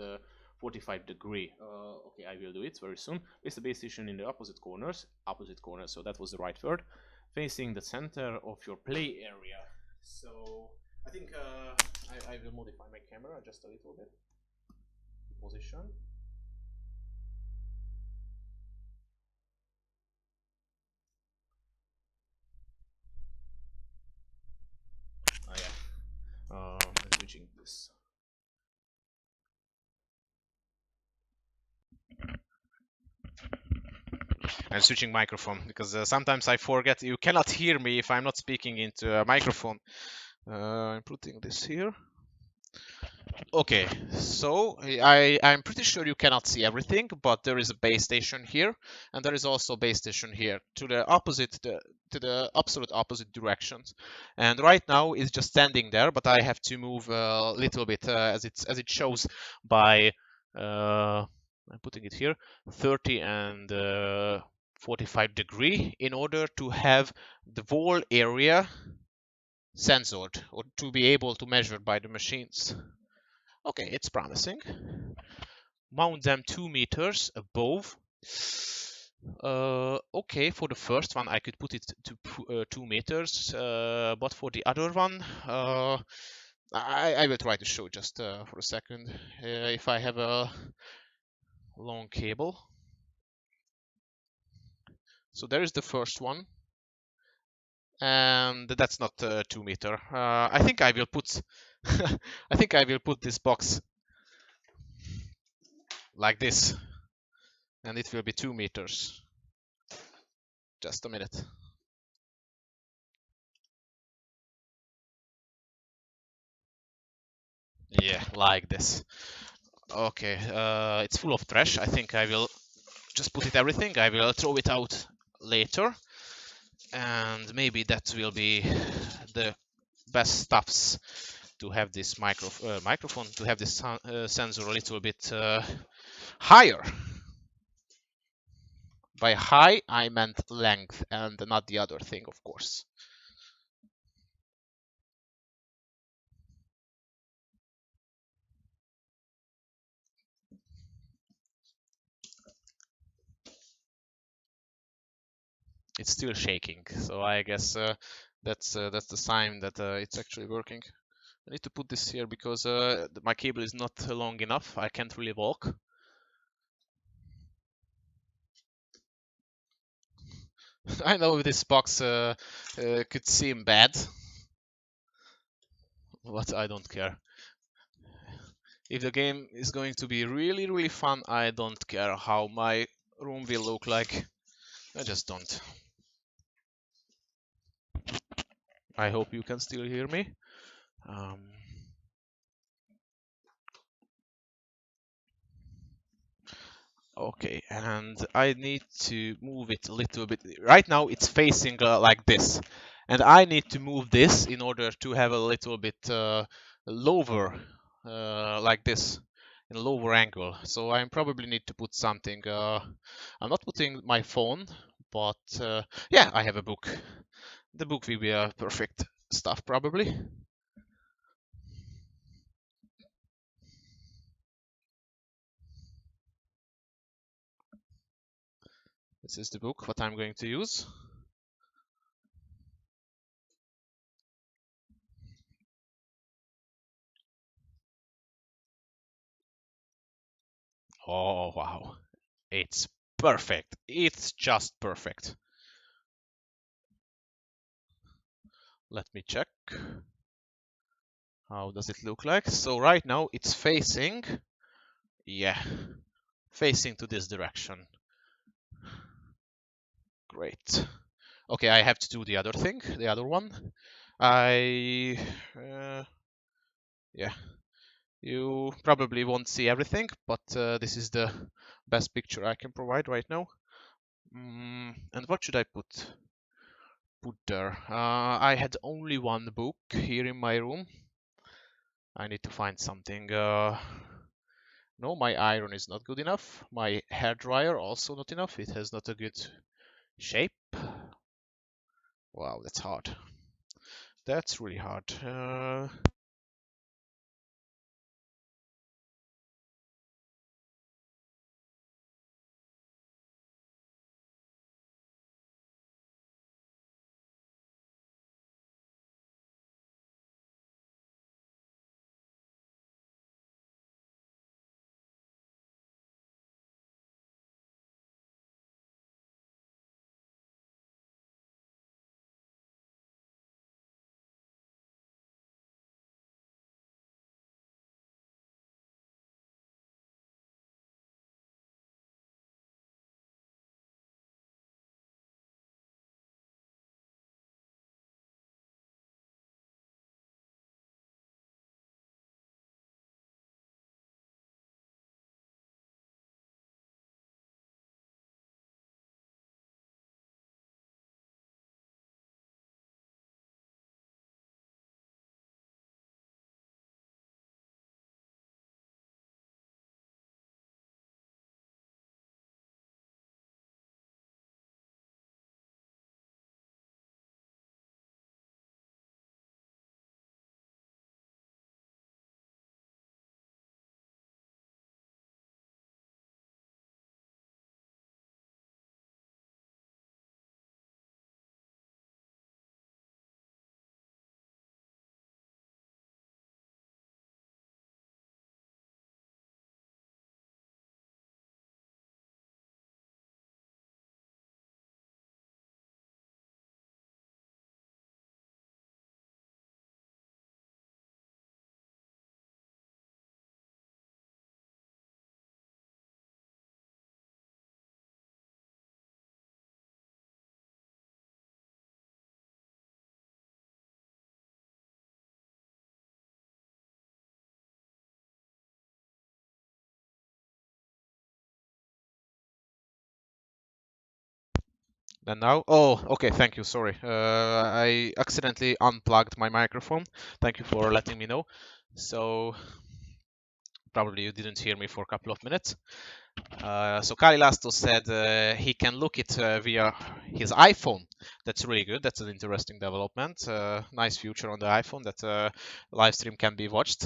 45 degree. Okay, I will do it very soon. Place the base station in the opposite corners, so that was the right word, facing the center of your play area. So I think I will modify my camera just a little bit. Position. I'm switching this. I'm switching microphone because sometimes I forget you cannot hear me if I'm not speaking into a microphone. I'm putting this here. Okay, so I'm pretty sure you cannot see everything, but there is a base station here, and there is also a base station here to the absolute opposite directions. And right now it's just standing there, but I have to move a little bit as it shows by I'm putting it here 30 and 45 degree in order to have the wall area censored or to be able to measure by the machines. Okay, it's promising. Mount them 2 meters above. Okay, for the first one I could put it to 2 meters, but for the other one, I will try to show just for a second if I have a long cable. So there is the first one, and that's not 2 meter. I think I will put I think I will put this box like this, and it will be 2 meters. Just a minute. Yeah, like this. Okay, it's full of trash. I think I will just put it everything. I will throw it out later, and maybe that will be the best stuffs to have this microphone, to have this sensor a little bit higher. By high, I meant length and not the other thing, of course. It's still shaking, so I guess that's the sign that it's actually working. I need to put this here because my cable is not long enough. I can't really walk. I know this box could seem bad, but I don't care. If the game is going to be really, really fun, I don't care how my room will look like. I just don't. I hope you can still hear me. Um, okay, and I need to move it a little bit. Right now it's facing like this, and I need to move this in order to have a little bit lower, like this, in a lower angle. So I probably need to put something. I'm not putting my phone, but yeah, I have a book. The book will be a perfect stuff probably. This is the book what I'm going to use. Oh wow, it's perfect. It's just perfect. Let me check. How does it look like? So right now it's facing, yeah, facing to this direction. Great. Okay, I have to do the other thing, the other one. Yeah, you probably won't see everything, but this is the best picture I can provide right now. And what should I put there? I had only one book here in my room. I need to find something. No, my iron is not good enough. My hair dryer also not enough. It has not a good shape. Wow, that's hard. That's really hard. And now, oh, okay, thank you. Sorry, I accidentally unplugged my microphone. Thank you for letting me know. So probably you didn't hear me for a couple of minutes. So Kalilasto said he can look it via his iPhone. That's really good. That's an interesting development. Nice future on the iPhone that live stream can be watched.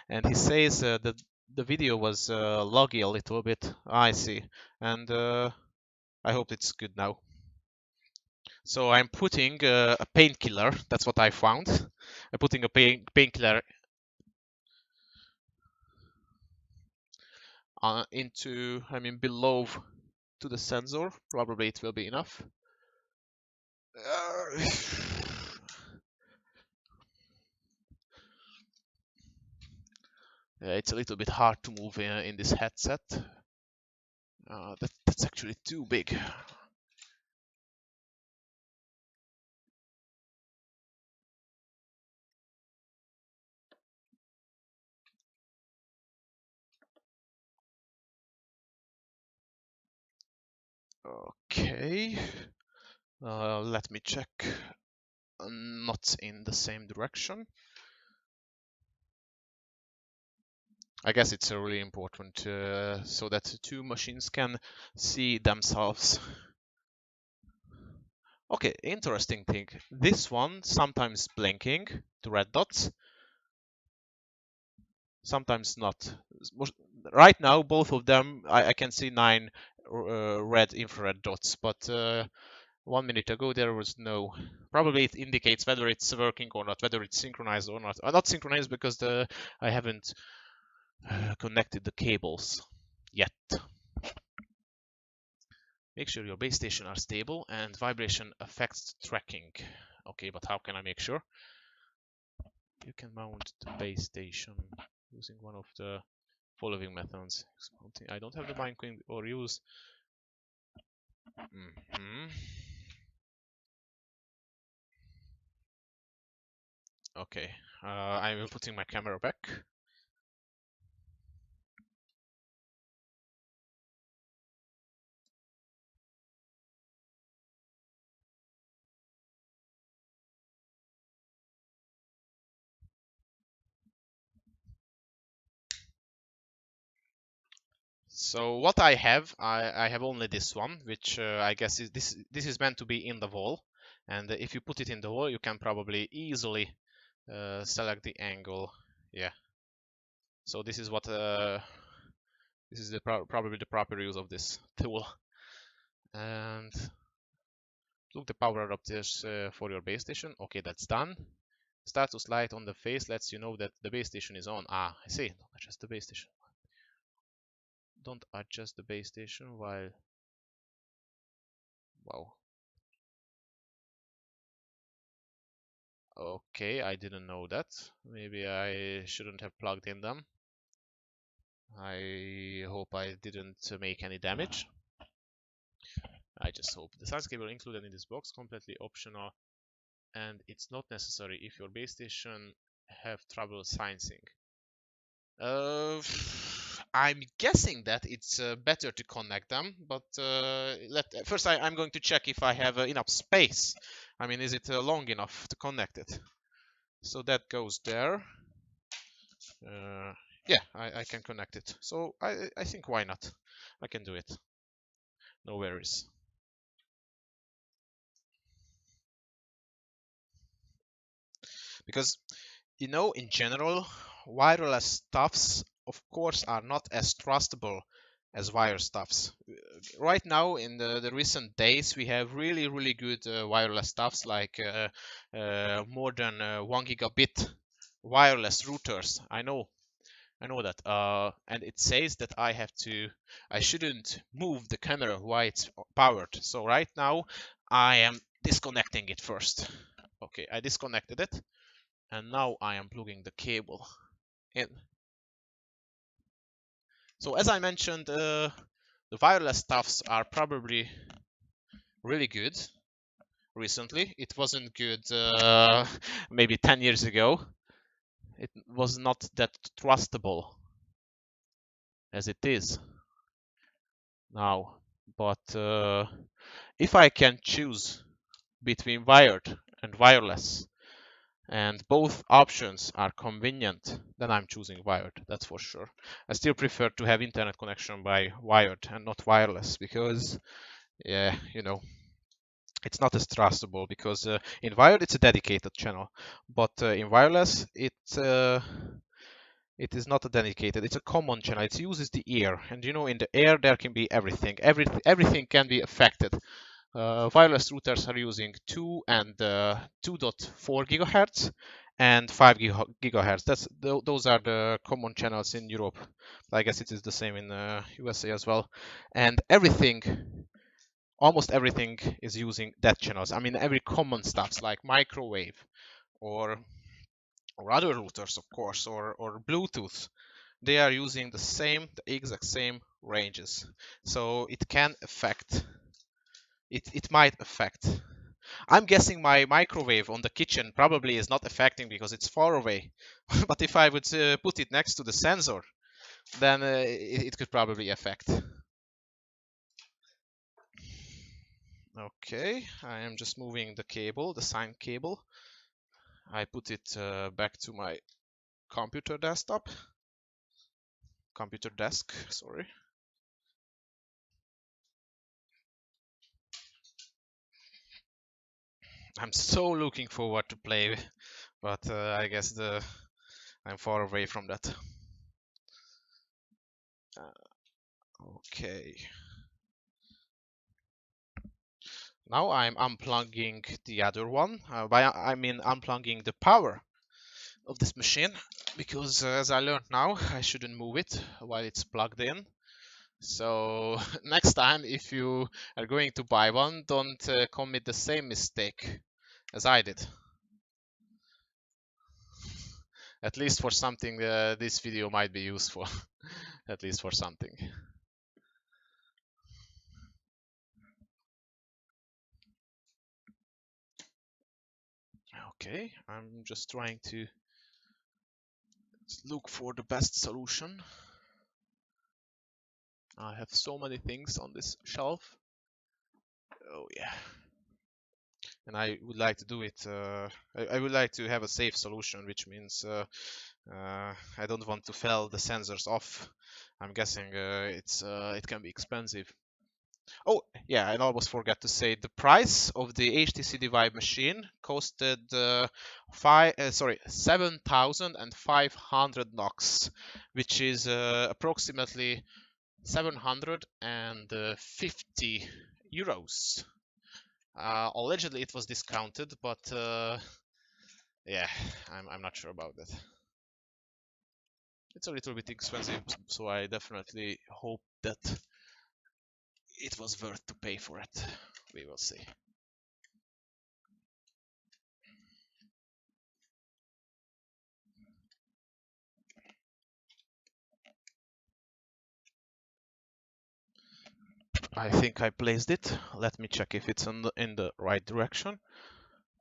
And he says that the video was laggy a little bit. I see. And I hope it's good now. So I'm putting a painkiller. That's what I found. I'm putting a painkiller into, I mean, below to the sensor. Probably it will be enough. Yeah, it's a little bit hard to move in this headset. That's actually too big. Okay. Let me check. Not in the same direction. I guess it's really important so that two machines can see themselves. Okay, interesting thing. This one sometimes blinking, the red dots, sometimes not. Right now, both of them, I can see 9 red infrared dots, but 1 minute ago there was no. Probably it indicates whether it's working or not, whether it's synchronized or not. Not synchronized because I haven't connected the cables yet. Make sure your base station are stable and vibration affects tracking. Okay, but how can I make sure? You can mount the base station using one of the following methods. I don't have the bind queen or use. Okay, I'm putting my camera back. So what I have only this one, which I guess is this is meant to be in the wall, and if you put it in the wall, you can probably easily select the angle. Yeah. So this is what this is probably the proper use of this tool. And look the power up this for your base station. Okay, that's done. Status light on the face lets you know that the base station is on. Ah, I see. Don't adjust the base station. Don't adjust the base station while. Wow. Okay, I didn't know that. Maybe I shouldn't have plugged in them. I hope I didn't make any damage. I just hope. The science cable included in this box, completely optional, and it's not necessary if your base station have trouble sensing. I'm guessing that it's better to connect them, but first I'm going to check if I have enough space. I mean, is it long enough to connect it? So that goes there. Yeah, I can connect it. So I think why not? I can do it. No worries. Because, you know, in general, wireless stuffs, of course, are not as trustable as wire stuffs. Right now, in the recent days, we have really good wireless stuffs like more than 1 gigabit wireless routers. I know that. And it says that I shouldn't move the camera while it's powered. So right now, I am disconnecting it first. Okay, I disconnected it. And now I am plugging the cable in. So as I mentioned, the wireless stuffs are probably really good recently. It wasn't good maybe 10 years ago. It was not that trustable as it is now. But if I can choose between wired and wireless, and both options are convenient, then I'm choosing wired, that's for sure. I still prefer to have internet connection by wired and not wireless because, yeah, you know, it's not as trustable because in wired it's a dedicated channel, but in wireless it is not a dedicated, it's a common channel. It uses the air, and you know, in the air there can be everything. Everything can be affected. Wireless routers are using 2 and 2.4 gigahertz and 5 gigahertz. Those are the common channels in Europe. I guess it is the same in USA as well. And almost everything is using that channels. I mean, every common stuffs like microwave or other routers, of course, or Bluetooth, they are using the exact same ranges. So it can affect, it might affect. I'm guessing my microwave on the kitchen probably is not affecting because it's far away. But if I would put it next to the sensor, then it could probably affect. Okay, I am just moving the cable, the sine cable. I put it back to my computer desk, sorry. I'm so looking forward to play, but I guess I'm far away from that. Okay. Now I'm unplugging the other one. I mean unplugging the power of this machine, because as I learned now, I shouldn't move it while it's plugged in. So next time, if you are going to buy one, don't commit the same mistake as I did. At least for something, this video might be useful. At least for something. Okay, I'm just trying to look for the best solution. I have so many things on this shelf. Oh yeah. And I would like to do it, I would like to have a safe solution, which means I don't want to fail the sensors off. I'm guessing it can be expensive. Oh yeah, I almost forgot to say the price of the HTC Vive machine costed 7,500 NOK, which is approximately 750 euros. Allegedly it was discounted, but yeah, I'm not sure about that. It's a little bit expensive, so I definitely hope that it was worth to pay for it. We will see. I think I placed it. Let me check if it's in the right direction.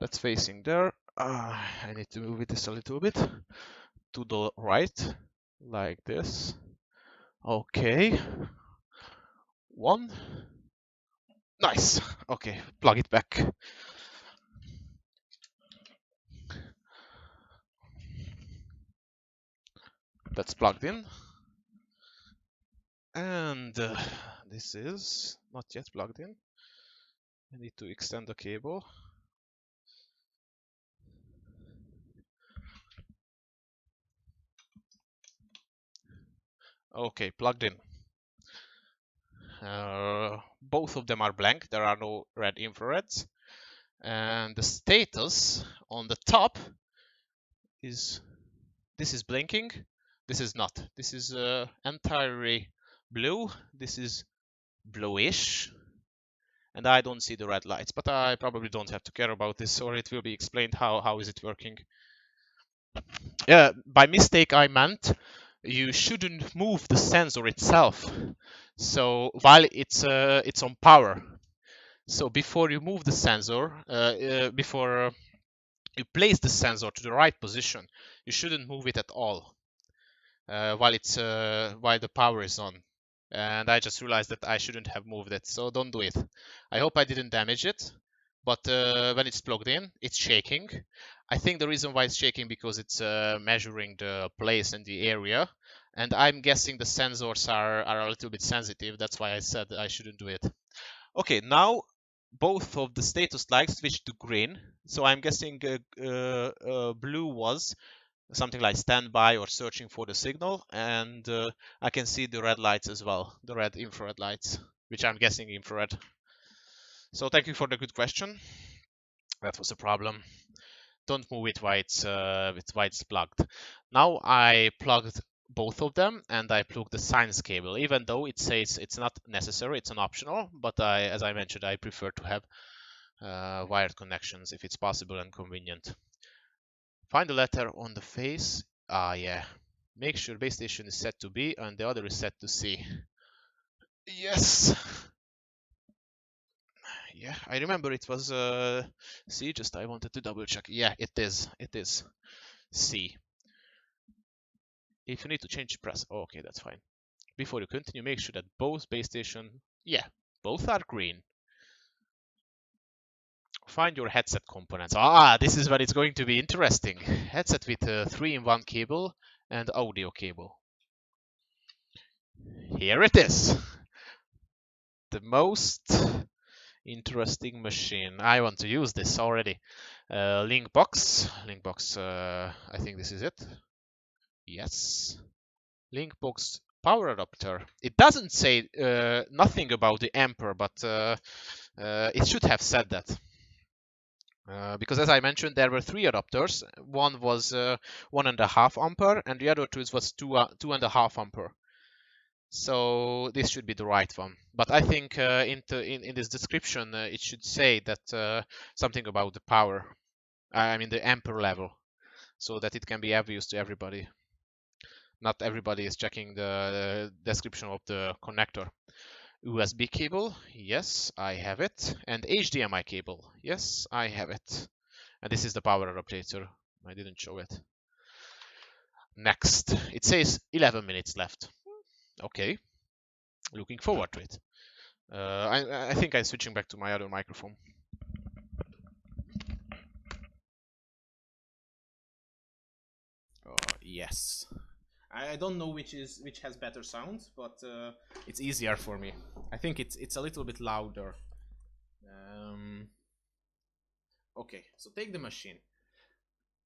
That's facing there. I need to move it a little bit to the right, like this. Okay. One. Nice. Okay, plug it back. That's plugged in. And this is not yet plugged in. I need to extend the cable. Okay, plugged in. Both of them are blank. There are no red infrareds. And the status on the top is, this is blinking. This is not. This is entirely blue. This is bluish. And I don't see the red lights, but I probably don't have to care about this, or it will be explained how is it working. By mistake I meant you shouldn't move the sensor itself. So while it's on power, so before you move the sensor, before you place the sensor to the right position, you shouldn't move it at all while the power is on. And I just realized that I shouldn't have moved it, so don't do it. I hope I didn't damage it, but when it's plugged in, it's shaking. I think the reason why it's shaking because it's measuring the place and the area, and I'm guessing the sensors are a little bit sensitive. That's why I said I shouldn't do it. Okay, now both of the status lights switched to green, so I'm guessing blue was something like standby or searching for the signal, and I can see the red lights as well, the red infrared lights, which I'm guessing infrared. So thank you for the good question. That was a problem. Don't move it while it's plugged. Now I plugged both of them and I plugged the science cable, even though it says it's not necessary, it's an optional, but as I mentioned, I prefer to have wired connections if it's possible and convenient. Find the letter on the face. Yeah. Make sure base station is set to B and the other is set to C. Yes. Yeah, I remember it was C, just I wanted to double check. Yeah, it is. It is C. If you need to change, press. Oh, okay, that's fine. Before you continue, make sure that both base station, yeah, both are green. Find your headset components. Ah, this is where it's going to be interesting. Headset with a 3-in-1 cable and audio cable. Here it is. The most interesting machine. I want to use this already. Link box. I think this is it. Yes. Link box power adapter. It doesn't say nothing about the ampere, but it should have said that. Because as I mentioned, there were 3 adapters. One was 1.5 ampere, and the other two was 2.5 ampere. So this should be the right one. But I think in this description it should say that something about the power. I mean the ampere level, so that it can be obvious to everybody. Not everybody is checking the description of the connector. USB cable, yes, I have it. And HDMI cable, yes, I have it. And this is the power adapter. I didn't show it. Next, it says 11 minutes left. Okay, looking forward to it. I think I'm switching back to my other microphone. Yes. I don't know which has better sound, but it's easier for me. I think it's a little bit louder. Okay, so take the machine.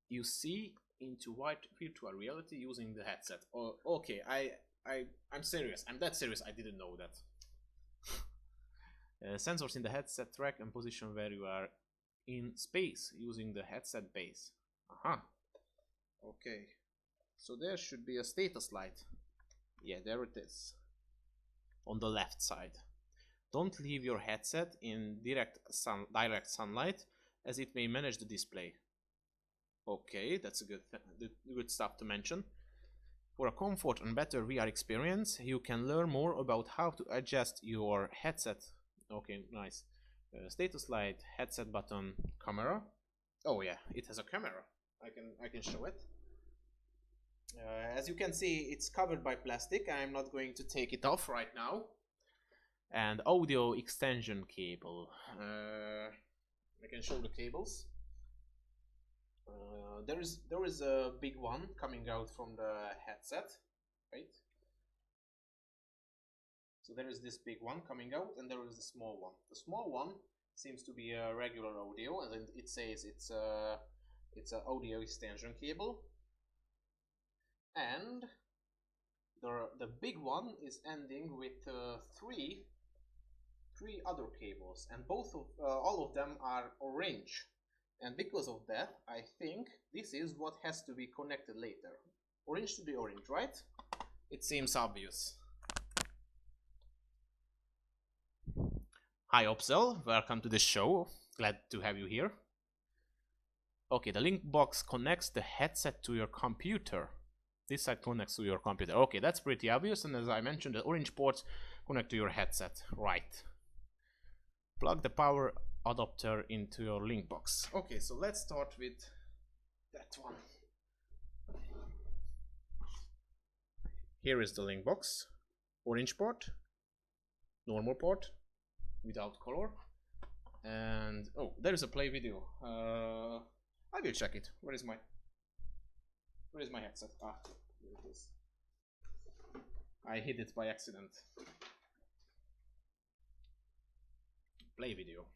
You see into white virtual reality using the headset. Oh, okay, I'm serious. I'm that serious. I didn't know that. Sensors in the headset track and position where you are in space using the headset base. Aha. Okay. So there should be a status light. Yeah, there it is. On the left side. Don't leave your headset in direct sunlight, as it may manage the display. Okay, that's a good stuff to mention. For a comfort and better VR experience, you can learn more about how to adjust your headset. Okay, nice. Status light, headset button, camera. Oh yeah, it has a camera. I can show it. As you can see, it's covered by plastic. I'm not going to take it off right now. And audio extension cable. I can show the cables. There is a big one coming out from the headset, right? So there is this big one coming out, and there is the small one. The small one seems to be a regular audio, and it says it's an audio extension cable. And the big one is ending with three other cables, and all of them are orange. And because of that, I think this is what has to be connected later. Orange to the orange, right? It seems obvious. Hi Opsel, welcome to the show. Glad to have you here. Okay, the link box connects the headset to your computer. This side connects to your computer. Okay, that's pretty obvious, and as I mentioned, the orange ports connect to your headset. Right. Plug the power adapter into your link box. Okay, so let's start with that one. Here is the link box. Orange port, normal port, without color, and oh, there is a play video. I will check it. Where is my headset? Ah, here it is. I hit it by accident. Play video.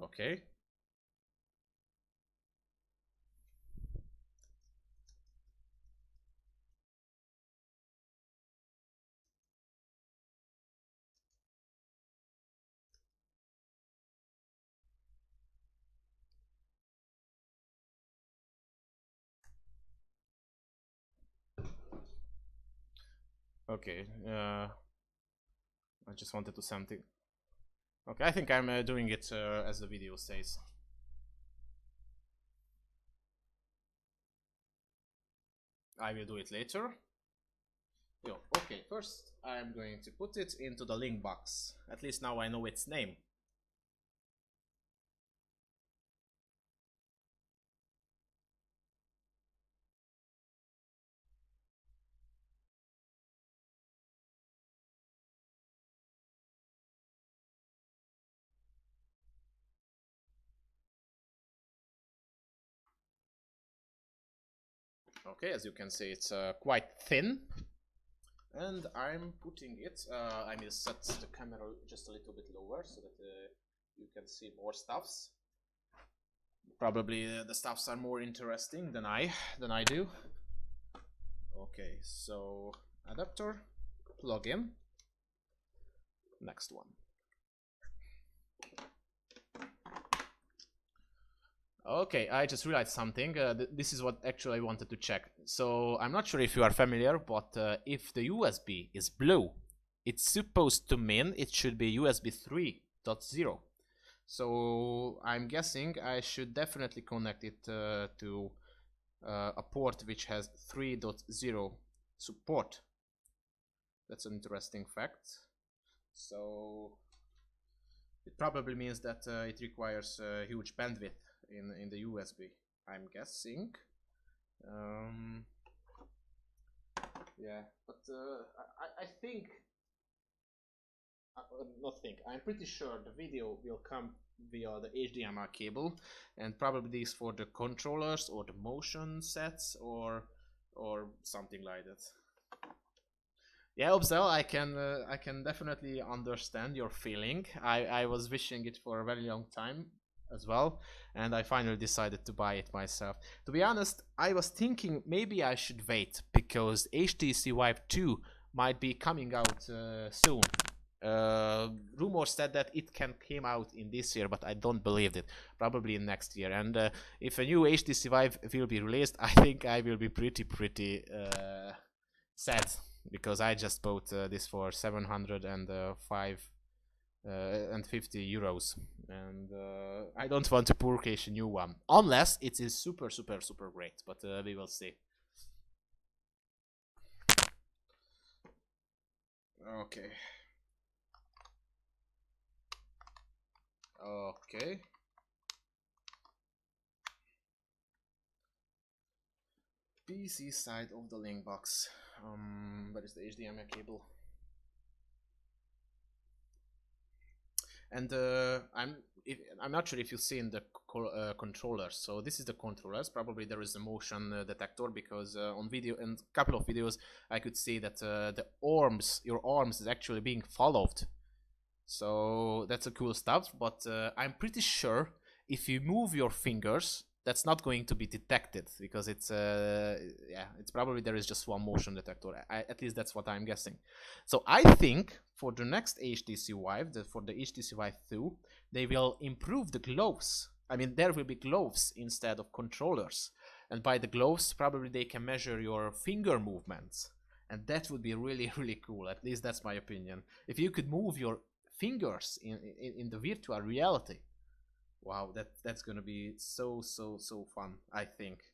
Okay. Okay. I just wanted to something. Okay, I think I'm doing it as the video says. I will do it later. Yo, okay, first I'm going to put it into the link box. At least now I know its name. Okay, as you can see, it's quite thin. And I'm putting it, I will set the camera just a little bit lower so that you can see more stuffs. Probably the stuffs are more interesting than I do. Okay, so adapter, plug in, next one. Okay, I just realized something. This is what actually I wanted to check. So I'm not sure if you are familiar, but if the USB is blue, it's supposed to mean it should be USB 3.0. So I'm guessing I should definitely connect it to a port which has 3.0 support. That's an interesting fact. So it probably means that it requires huge bandwidth in the USB, I'm guessing. Yeah, but I think, I'm pretty sure the video will come via the HDMI cable, and probably this for the controllers or the motion sets or something like that. Yeah, Obsel, I can definitely understand your feeling. I was wishing it for a very long time as well, and I finally decided to buy it myself. To be honest, I was thinking maybe I should wait because HTC Vive 2 might be coming out soon. Rumors said that it came out in this year, but I don't believe it. Probably in next year. And if a new HTC Vive will be released, I think I will be pretty sad because I just bought this for 750 euros, and I don't want to purchase a new one unless it is super great. But we will see. Okay. Okay. PC side of the link box. Where is the HDMI cable? And I'm not sure if you've seen the controllers. So this is the controllers. Probably there is a motion detector because on video and a couple of videos I could see that your arms is actually being followed. So that's a cool stuff. But I'm pretty sure if you move your fingers, that's not going to be detected because it's probably there is just one motion detector. At least that's what I'm guessing. So I think for the next HTC Vive, for the HTC Vive 2, they will improve the gloves. I mean, there will be gloves instead of controllers, and by the gloves probably they can measure your finger movements, and that would be really cool. At least that's my opinion. If you could move your fingers in the virtual reality. Wow, that's gonna be so fun, I think.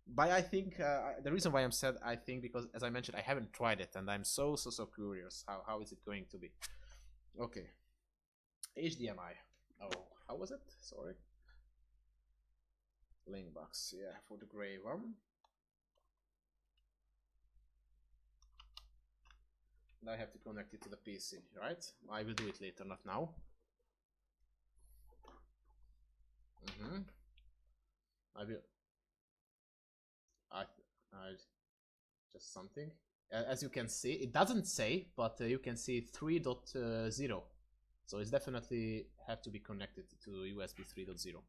But I think the reason why I'm sad, I think, because as I mentioned, I haven't tried it, and I'm so curious. How is it going to be? Okay, HDMI. Oh, how was it? Sorry. Link box. Yeah, for the gray one. And I have to connect it to the PC, right? I will do it later, not now. I will. I just something. As you can see, it doesn't say, but you can see 3.0. So it's definitely have to be connected to USB 3.0.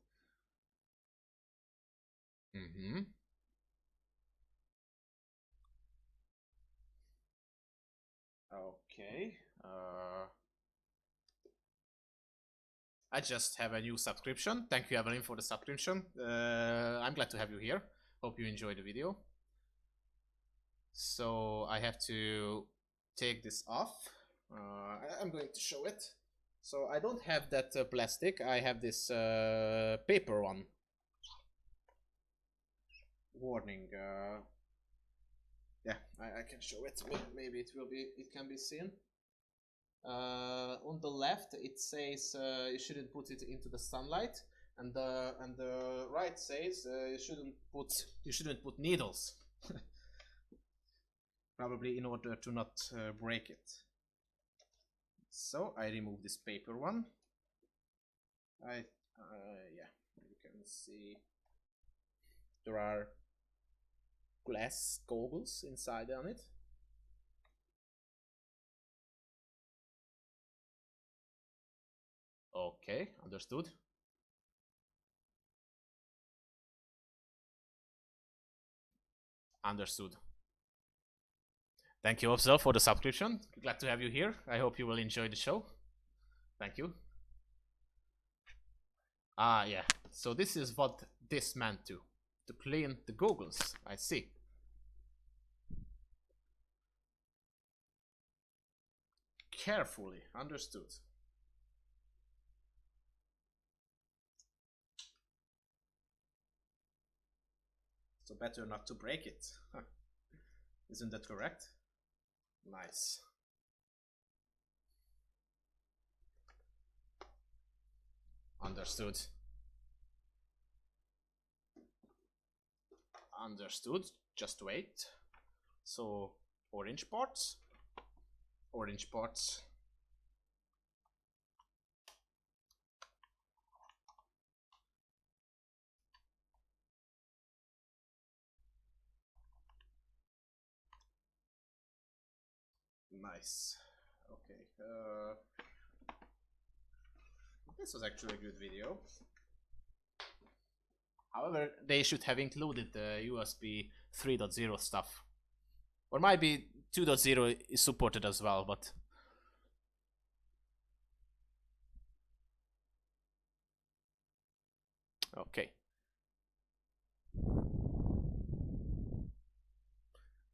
Okay. I just have a new subscription. Thank you, Evelyn, for the subscription. I'm glad to have you here. Hope you enjoyed the video. So I have to take this off. I'm going to show it. So I don't have that plastic. I have this paper one. Warning. Yeah, I can show it. Maybe it can be seen. On the left it says you shouldn't put it into the sunlight, and the right says you shouldn't put needles. Probably in order to not break it. So I remove this paper one. Yeah, you can see there are glass goggles inside on it. Okay, understood. Understood. Thank you also for the subscription. Glad to have you here. I hope you will enjoy the show. Thank you. Ah, yeah. So this is what this meant to clean the goggles. I see. Carefully, understood. So better not to break it. Isn't that correct? Nice. Understood. Understood. Just wait. So orange parts. Orange parts. Nice. Okay. This was actually a good video. However, they should have included the USB 3.0 stuff. Or maybe 2.0 is supported as well, but... Okay.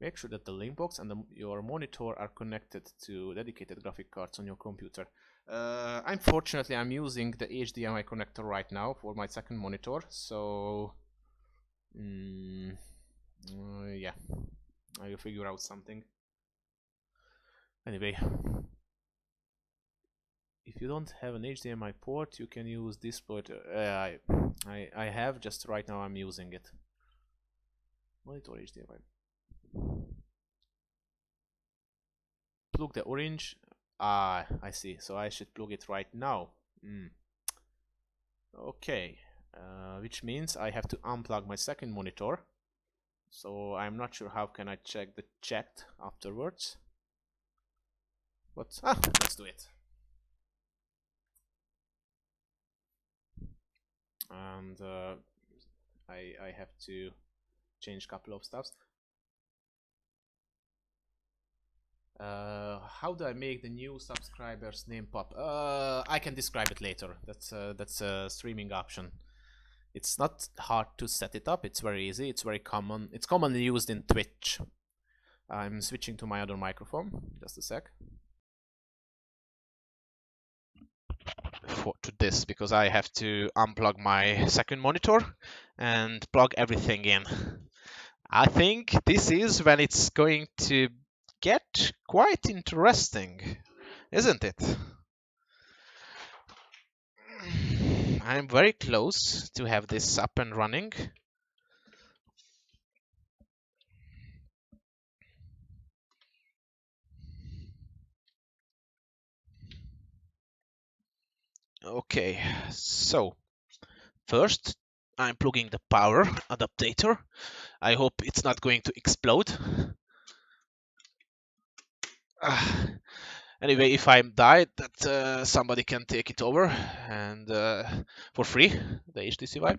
Make sure that the link box and your monitor are connected to dedicated graphic cards on your computer. Unfortunately, I'm using the HDMI connector right now for my second monitor, so yeah, I will figure out something. Anyway, if you don't have an HDMI port, you can use this port. I have, just right now I'm using it. Monitor HDMI. Plug the orange. Ah, I see. So I should plug it right now. Okay, which means I have to unplug my second monitor. So I'm not sure how can I check the chat afterwards. But let's do it. And I have to change a couple of stuffs. How do I make the new subscriber's name pop? I can describe it later. That's a streaming option. It's not hard to set it up. It's very easy. It's very common. It's commonly used in Twitch. I'm switching to my other microphone. Just a sec. To this, because I have to unplug my second monitor and plug everything in. I think this is when it's going to get quite interesting, isn't it? I'm very close to have this up and running. Okay, so first I'm plugging the power adapter. I hope it's not going to explode. Anyway, if I'm died, that somebody can take it over and for free, the HTC Vive.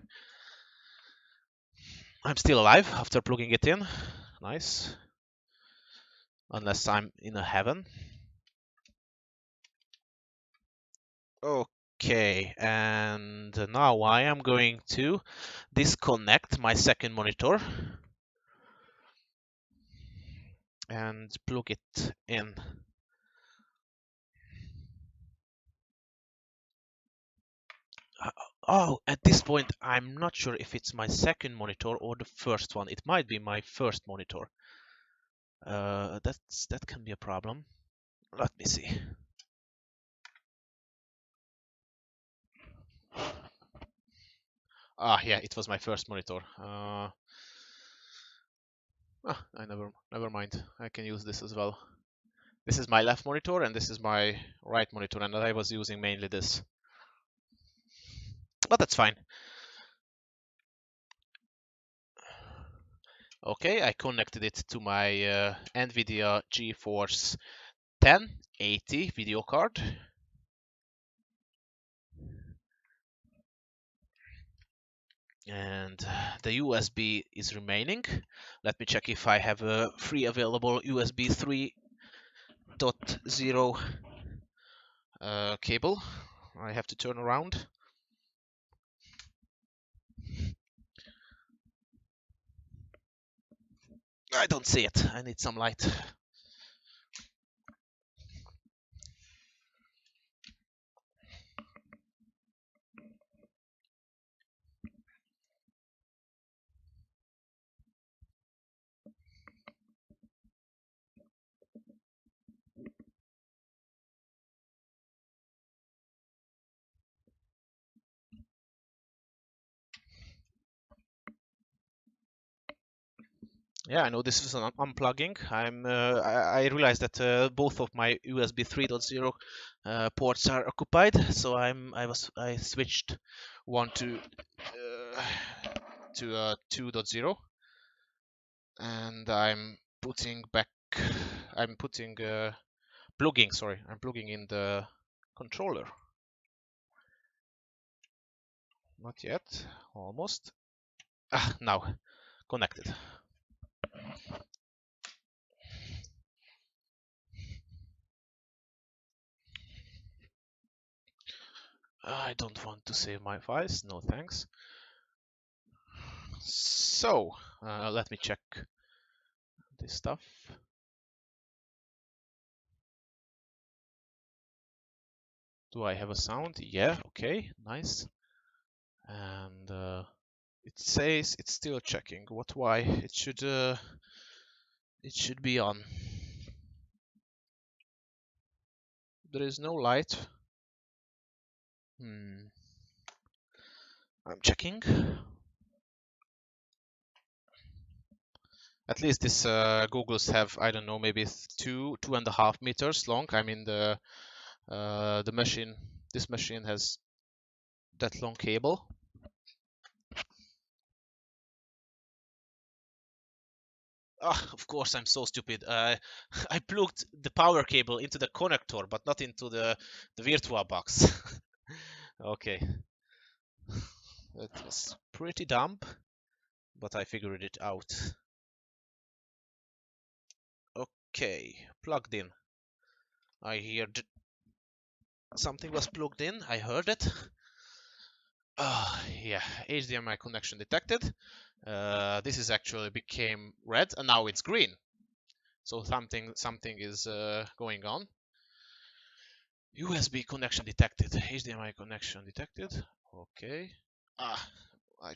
I'm still alive after plugging it in. Nice. Unless I'm in a heaven. Okay, and now I am going to disconnect my second monitor and plug it in. Oh, at this point, I'm not sure if it's my second monitor or the first one. It might be my first monitor. That can be a problem. Let me see. Ah, yeah, it was my first monitor. I never mind. I can use this as well. This is my left monitor and this is my right monitor, and I was using mainly this. But that's fine. Okay, I connected it to my NVIDIA GeForce 1080 video card. And the USB is remaining. Let me check if I have a free available USB 3.0 cable. I have to turn around. I don't see it. I need some light. Yeah, I know this is an unplugging. I realized that both of my USB 3.0 ports are occupied, so I switched one to 2.0, and I'm putting plugging in the controller. Not yet, almost. Now connected. I don't want to save my files, no thanks. So, let me check this stuff. Do I have a sound? Yeah, okay, nice. And it says it's still checking. Why? It should be on. There is no light. I'm checking. At least this goggles have, I don't know, maybe 2.5 meters long. I mean the machine. This machine has that long cable. Of course, I'm so stupid. I plugged the power cable into the connector, but not into the VirtualBox. Okay, that was pretty dumb, but I figured it out. Okay, plugged in. I hear something was plugged in. I heard it. Yeah, HDMI connection detected. This is actually became red and now it's green. So something is going on. USB connection detected. HDMI connection detected. Okay. I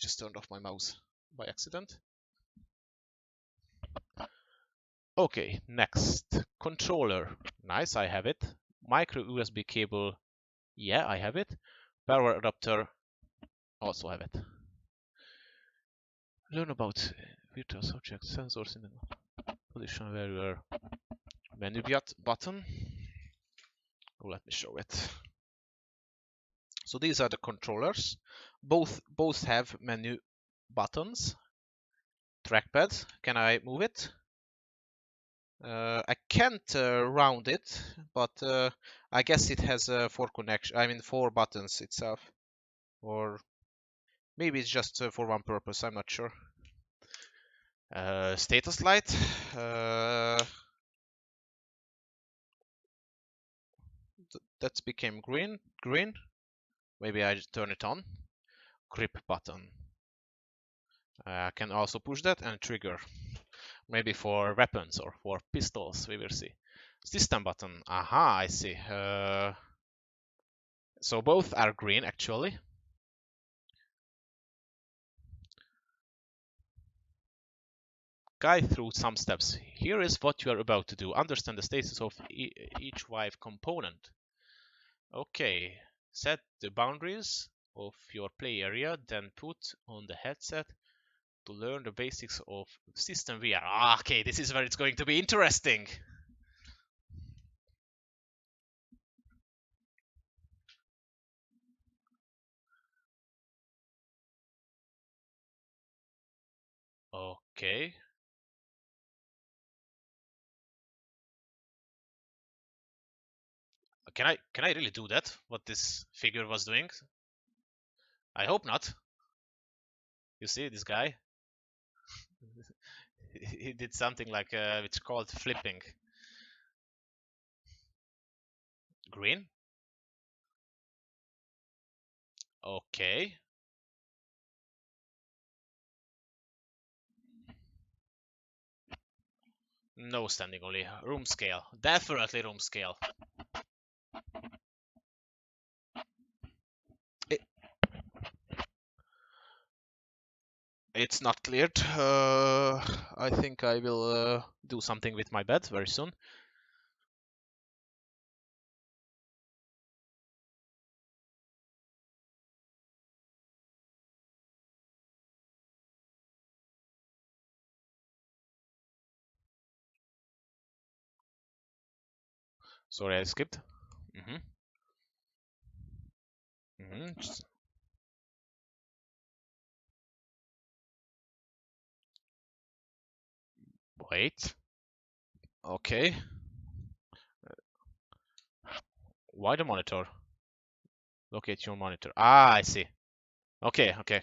just turned off my mouse by accident. Okay, next. Controller. Nice, I have it. Micro USB cable. Yeah, I have it. Power adapter. Also have it. Learn about virtual subject sensors in the position where your menu button. Oh, let me show it. So these are the controllers. Both have menu buttons. Trackpad. Can I move it? I can't round it, but I guess it has four connection. I mean, four buttons itself, or maybe it's just for one purpose. I'm not sure. Status light. That became green. Green. Maybe I just turn it on. Grip button. I can also push that and trigger. Maybe for weapons or for pistols. We will see. System button. Aha, I see. So both are green actually. Guide through some steps. Here is what you are about to do. Understand the status of each Vive component. Okay, set the boundaries of your play area, then put on the headset to learn the basics of system VR. Okay, this is where it's going to be interesting. Okay. Can I really do that? What this figure was doing? I hope not. You see this guy? He did something like it's called flipping. Green? Okay. No standing only. Room scale. Definitely room scale. It, it's not cleared. I think I will do something with my bed very soon. Sorry, I skipped. Just wait. Okay. Why the monitor? Locate your monitor. Ah, I see. Okay, okay.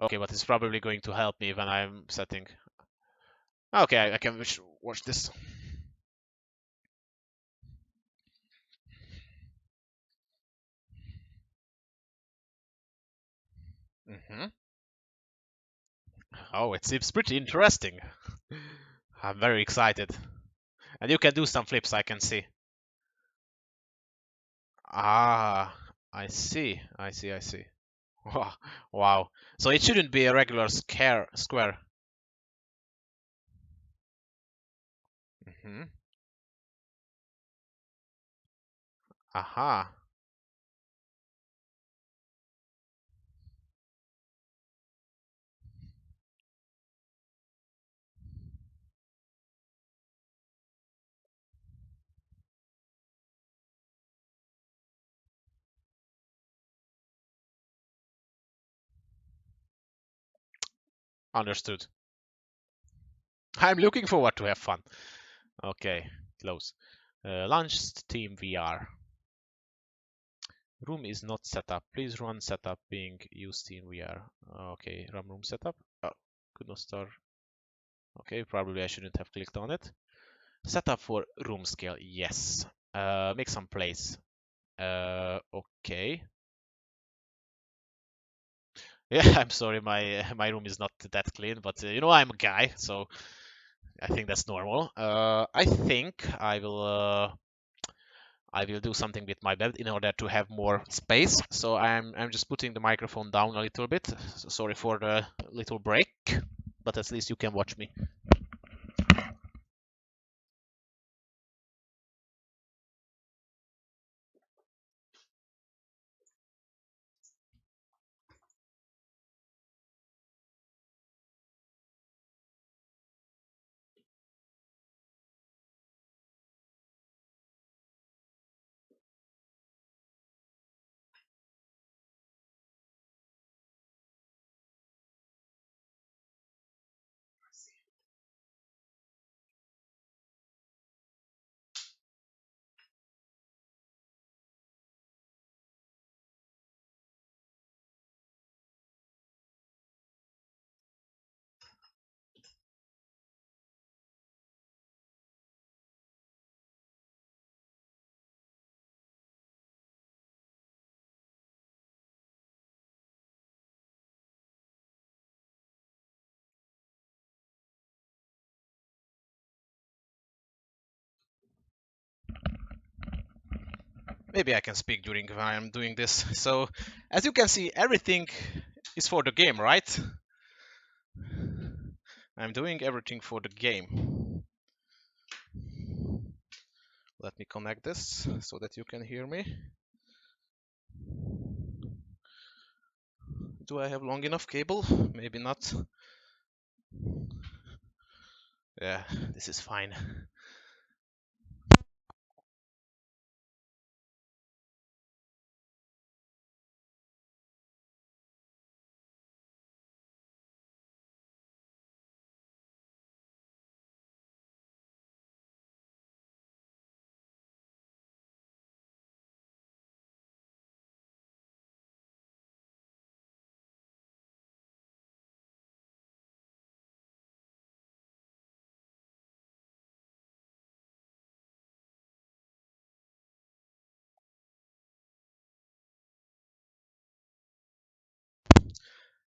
Okay, but it's probably going to help me when I'm setting. Okay, I can watch this. Oh, it seems pretty interesting. I'm very excited. And you can do some flips, I can see. Ah, I see. I see. I see. Wow. So it shouldn't be a regular square. Hmm. Aha. Understood. I'm looking forward to have fun. Okay, close. Launch Steam VR. Room is not set up. Please run setup being used in VR. Okay, run room setup. Oh, could not start. Okay, probably I shouldn't have clicked on it. Setup for room scale. Yes. Make some plays. Okay. Yeah, I'm sorry, my room is not that clean, but you know I'm a guy, so I think that's normal. I think I will do something with my bed in order to have more space. So I'm just putting the microphone down a little bit. So sorry for the little break, but at least you can watch me. Maybe I can speak during when I'm doing this. So, as you can see, everything is for the game, right? I'm doing everything for the game. Let me connect this so that you can hear me. Do I have long enough cable? Maybe not. Yeah, this is fine.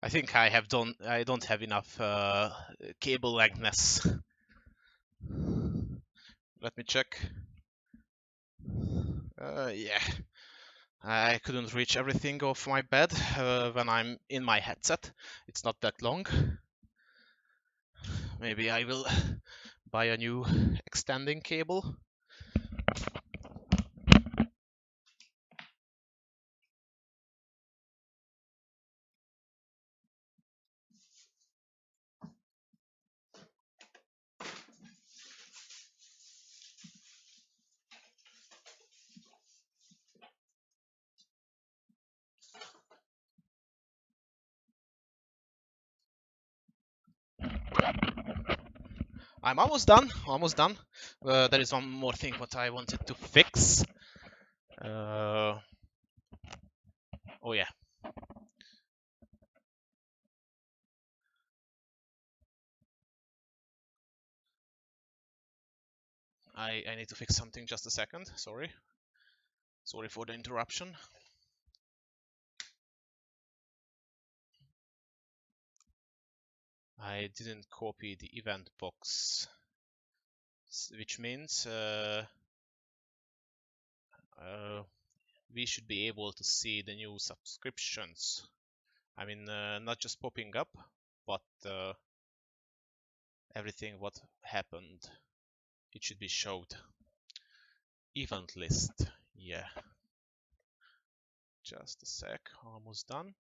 I think I don't have enough cable lengthness. Let me check. Yeah. I couldn't reach everything off my bed when I'm in my headset. It's not that long. Maybe I will buy a new extending cable. I'm almost done. Almost done. There is one more thing what I wanted to fix. Oh yeah. I need to fix something. Just a second. Sorry. Sorry for the interruption. I didn't copy the event box, which means we should be able to see the new subscriptions. I mean, not just popping up, but everything what happened. It should be showed. Event list. Yeah. Just a sec. Almost done.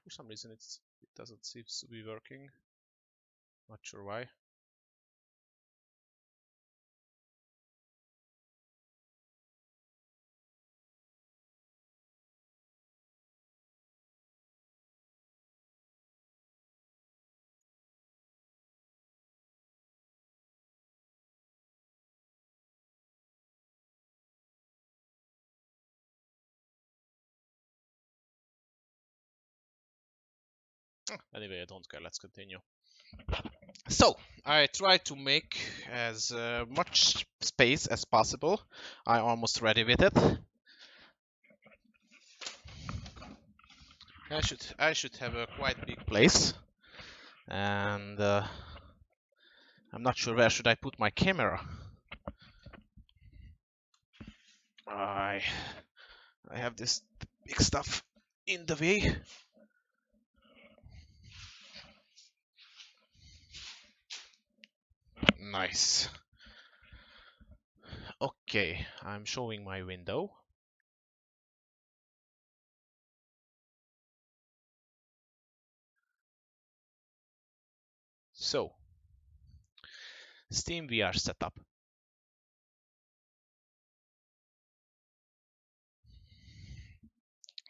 For some reason it doesn't seem to be working. Not sure why. Anyway, I don't care. Let's continue. So, I try to make as much space as possible. I'm almost ready with it. I should have a quite big place, and I'm not sure where should I put my camera. I have this big stuff in the way. Nice. Okay, I'm showing my window. So, Steam VR setup.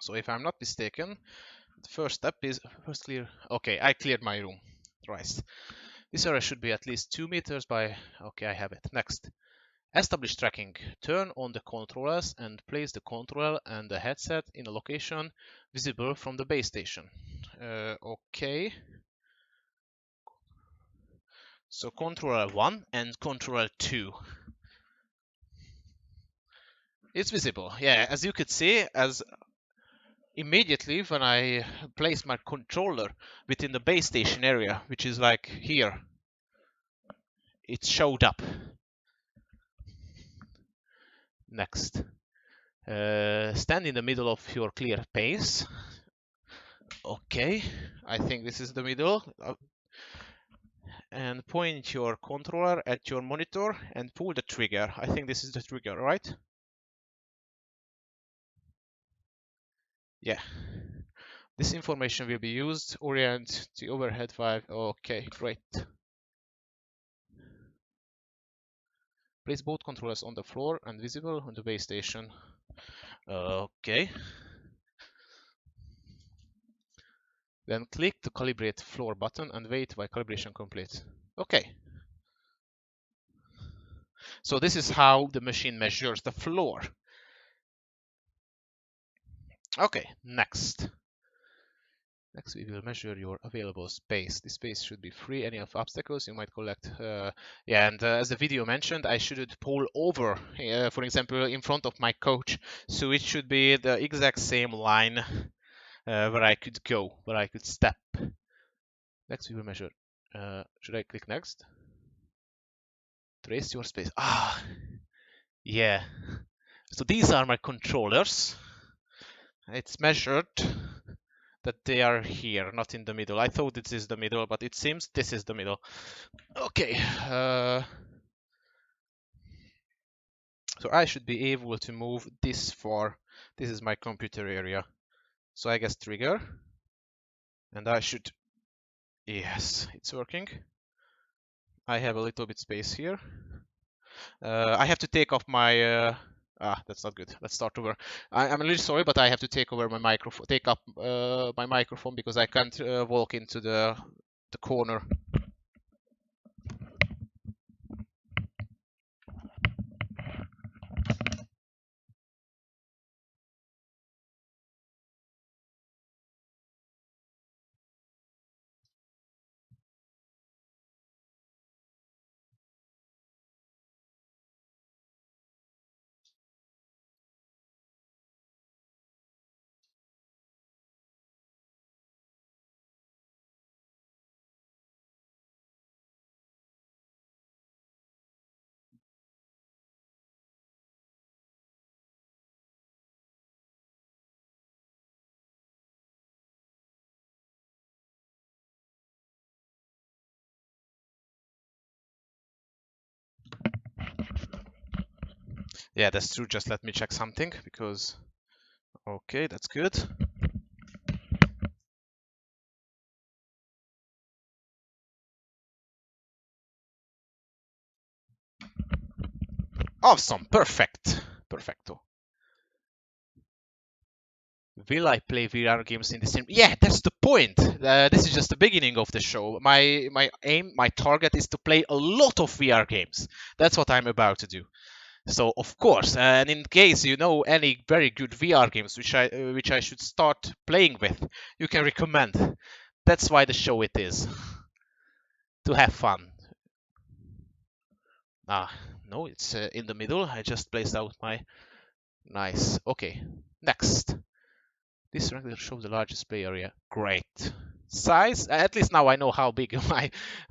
So if I'm not mistaken, the first step is first clear. Okay, I cleared my room. Right. This area should be at least 2 meters by. Okay, I have it. Next, Establish tracking. Turn on the controllers and place the controller and the headset in a location visible from the base station. Okay. So controller 1 and controller 2. It's visible. Yeah, as you could see, as immediately when I place my controller within the base station area, which is like here, it showed up. Next. Stand in the middle of your clear space. Okay, I think this is the middle. And point your controller at your monitor and pull the trigger. I think this is the trigger, right? Yeah. This information will be used. Orient the overhead valve. Okay, great. Place both controllers on the floor and visible on the base station. Okay. Then click the calibrate floor button and wait while calibration complete. Okay. So this is how the machine measures the floor. Okay, next. Next, we will measure your available space. This space should be free. Any of obstacles you might collect. Yeah, and as the video mentioned, I should pull over, for example, in front of my coach. So it should be the exact same line where I could go, where I could step. Next, we will measure. Should I click next? Trace your space. Ah, yeah. So these are my controllers. It's measured that they are here, not in the middle. I thought this is the middle, but it seems this is the middle. Okay. So I should be able to move this far. This is my computer area. So I guess trigger. And I should... Yes, it's working. I have a little bit space here. I have to take off my... that's not good. Let's start over. I'm really sorry, but I have to take over my microphone. Take up my microphone because I can't walk into the corner. Yeah, that's true. Just let me check something because... Okay, that's good. Awesome, perfect. Perfecto. Will I play VR games in the same? Yeah, that's the point. This is just the beginning of the show. My aim, my target is to play a lot of VR games. That's what I'm about to do. So of course, and in case you know any very good VR games which I should start playing with, you can recommend. That's why the show it is. To have fun. Ah, no, it's in the middle. I just placed out my... Nice. Okay, next. This rectangle shows the largest play area. Great. Size? At least now I know how big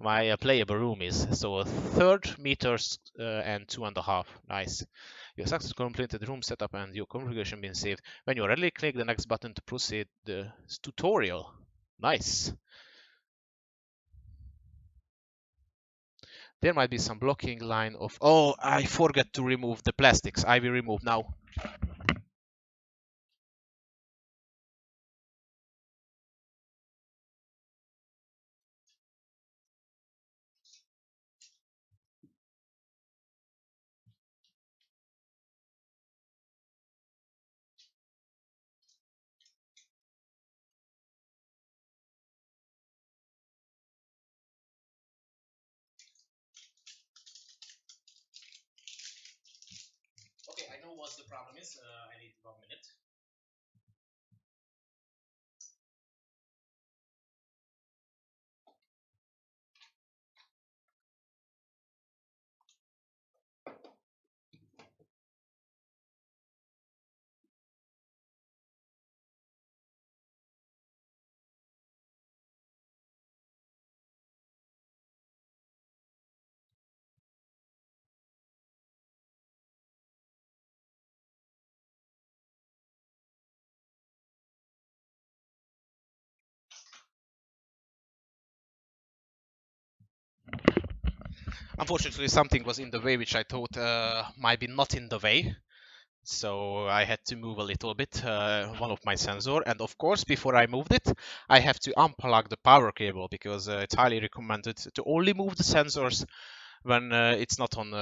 my playable room is. So 30 meters and 2.5. Nice. Your successfully completed room setup and your configuration been saved. When you're ready, click the next button to proceed the tutorial. Nice. There might be some blocking line of... Oh, I forgot to remove the plastics. I will remove now. what's the problem is, I need 1 minute. Unfortunately, something was in the way which I thought might be not in the way. So I had to move a little bit one of my sensor, and of course before I moved it I have to unplug the power cable, because it's highly recommended to only move the sensors when it's not on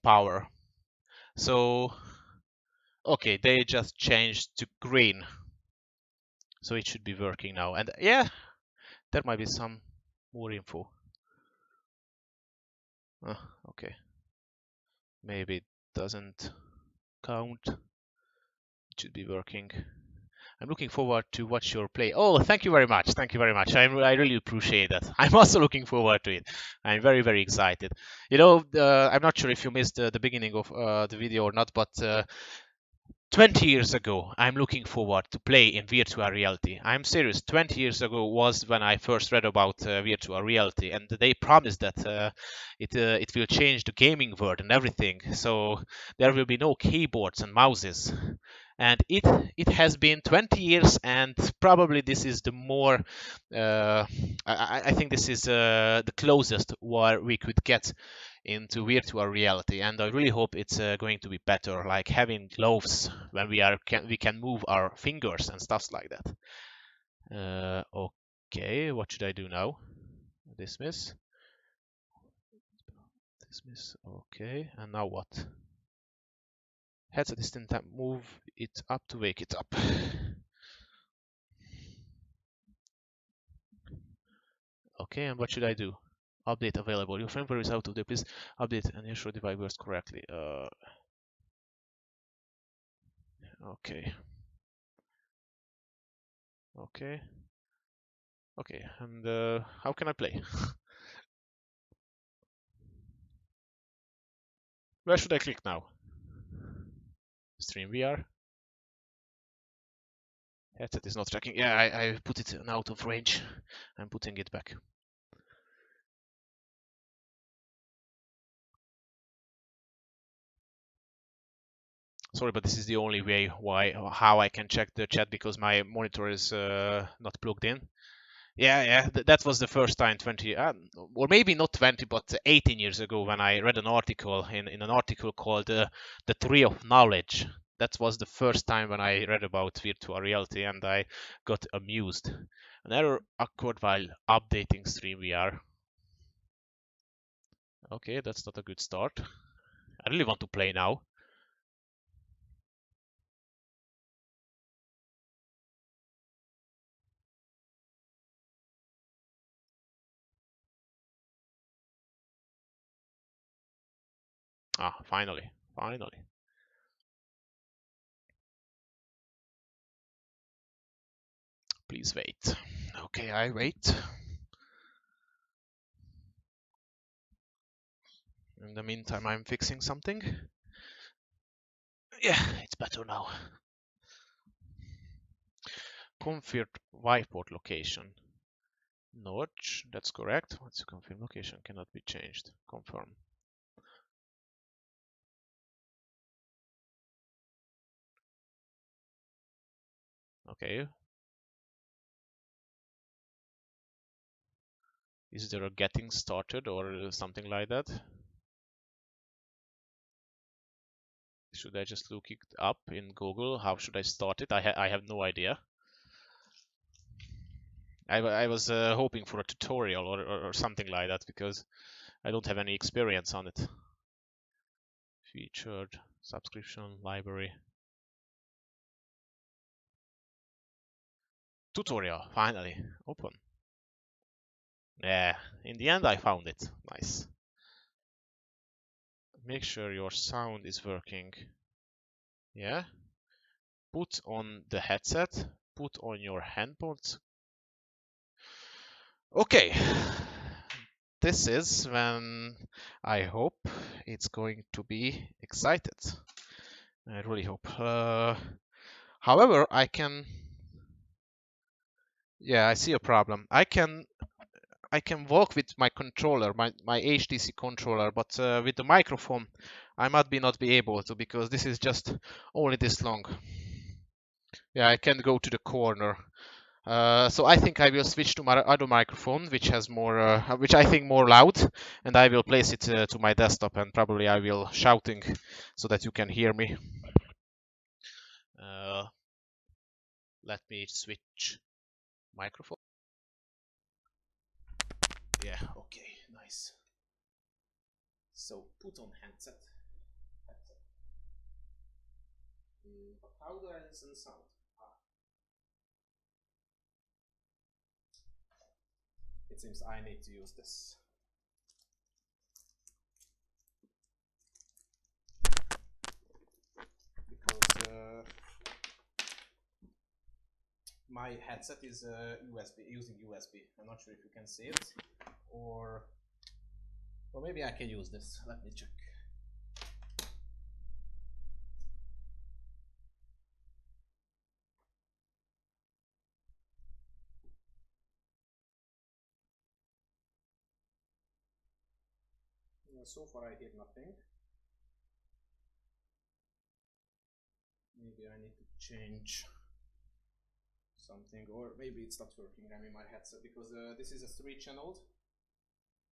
power. So okay, they just changed to green, so it should be working now. And yeah, there might be some more info. Okay, maybe it doesn't count. It should be working. I'm looking forward to watch your play. Oh, thank you very much. Thank you very much. I really appreciate that. I'm also looking forward to it. I'm very, very excited. You know, I'm not sure if you missed the beginning of the video or not, but 20 years ago, I'm looking forward to play in virtual reality. I'm serious. 20 years ago was when I first read about virtual reality, and they promised that it will change the gaming world and everything. So there will be no keyboards and mouses. And it has been 20 years, and probably this is the more I think this is the closest where we could get into virtual reality, and I really hope it's going to be better, like having gloves when we can move our fingers and stuff like that. Okay, what should I do now? Dismiss. Dismiss. Okay, and now what? Headset distant tap, move it up to wake it up. Okay, and what should I do? Update available. Your firmware is out of date. Please update and ensure device works correctly. Okay. Okay. Okay, and how can I play? Where should I click now? Stream VR. Headset is not tracking. Yeah, I put it out of range. I'm putting it back. Sorry, but this is the only way how I can check the chat, because my monitor is not plugged in. Yeah, that was the first time 20, or maybe not 20, but 18 years ago, when I read an article in an article called "The Tree of Knowledge." That was the first time when I read about virtual reality, and I got amused. An error occurred while updating StreamVR. Okay, that's not a good start. I really want to play now. Ah, finally. Please wait. Okay, I wait. In the meantime, I'm fixing something. Yeah, it's better now. Confirm whiteboard location. Notch, that's correct. Once you confirm location cannot be changed. Confirm. Okay. Is there a getting started or something like that? Should I just look it up in Google? How should I start it? I have no idea. I was hoping for a tutorial or something like that, because I don't have any experience on it. Featured, subscription, library. Tutorial, finally, open. Yeah, in the end I found it. Nice. make sure your sound is working. Yeah. Put on the headset, put on your handpods. Okay. This is when I hope it's going to be excited. I really hope. However, I can. Yeah, I see a problem. I can walk with my controller, my HTC controller, but with the microphone, I might not be able to because this is just only this long. Yeah, I can't go to the corner. So I think I will switch to my other microphone, which has more, which I think more loud, and I will place it to my desktop, and probably I will shouting so that you can hear me. Let me switch microphone. Yeah, okay, nice. So put on headset. But how do I listen sound? It seems I need to use this. Because my headset is USB, using USB. I'm not sure if you can see it, or maybe I can use this. Let me check. So far I hear nothing. Maybe I need to change something, or maybe it's not working. I mean, my headset, because this is a 3-channel,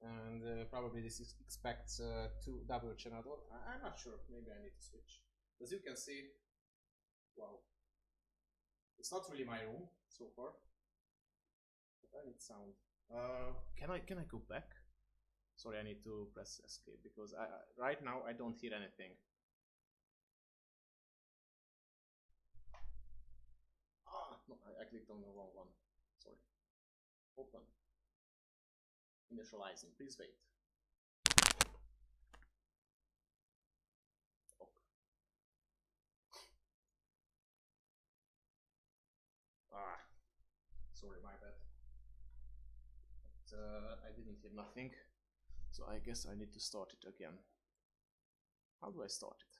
and probably this expects 2 double channel. I'm not sure. Maybe I need to switch. As you can see, wow, it's not really my room so far. But I need sound. Can I go back? Sorry, I need to press escape because right now I don't hear anything. No, I clicked on the wrong one. Sorry. Open. Initializing. Please wait. Okay. Sorry, my bad. But, I didn't hear nothing, so I guess I need to start it again. How do I start it?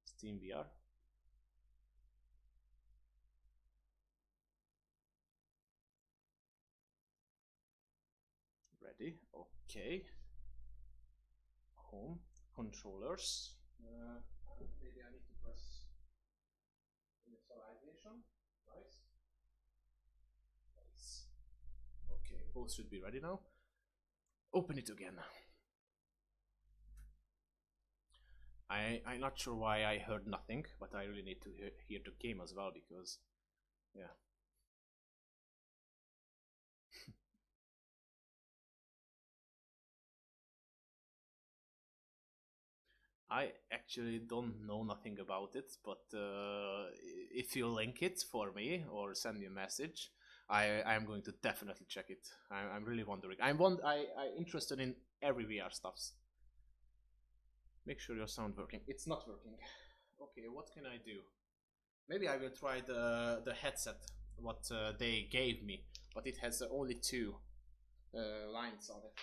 Steam VR. Ready? Okay. Home. Controllers. Maybe I need to press initialization. Nice. Nice. Okay, both should be ready now. Open it again. I'm not sure why I heard nothing, but I really need to hear the game as well, because, yeah. I actually don't know nothing about it, but if you link it for me or send me a message, I'm going to definitely check it. I'm really wondering. I'm interested in every VR stuffs. Make sure your sound working. It's not working. Okay, what can I do? Maybe I will try the headset what they gave me, but it has only 2 lines on it.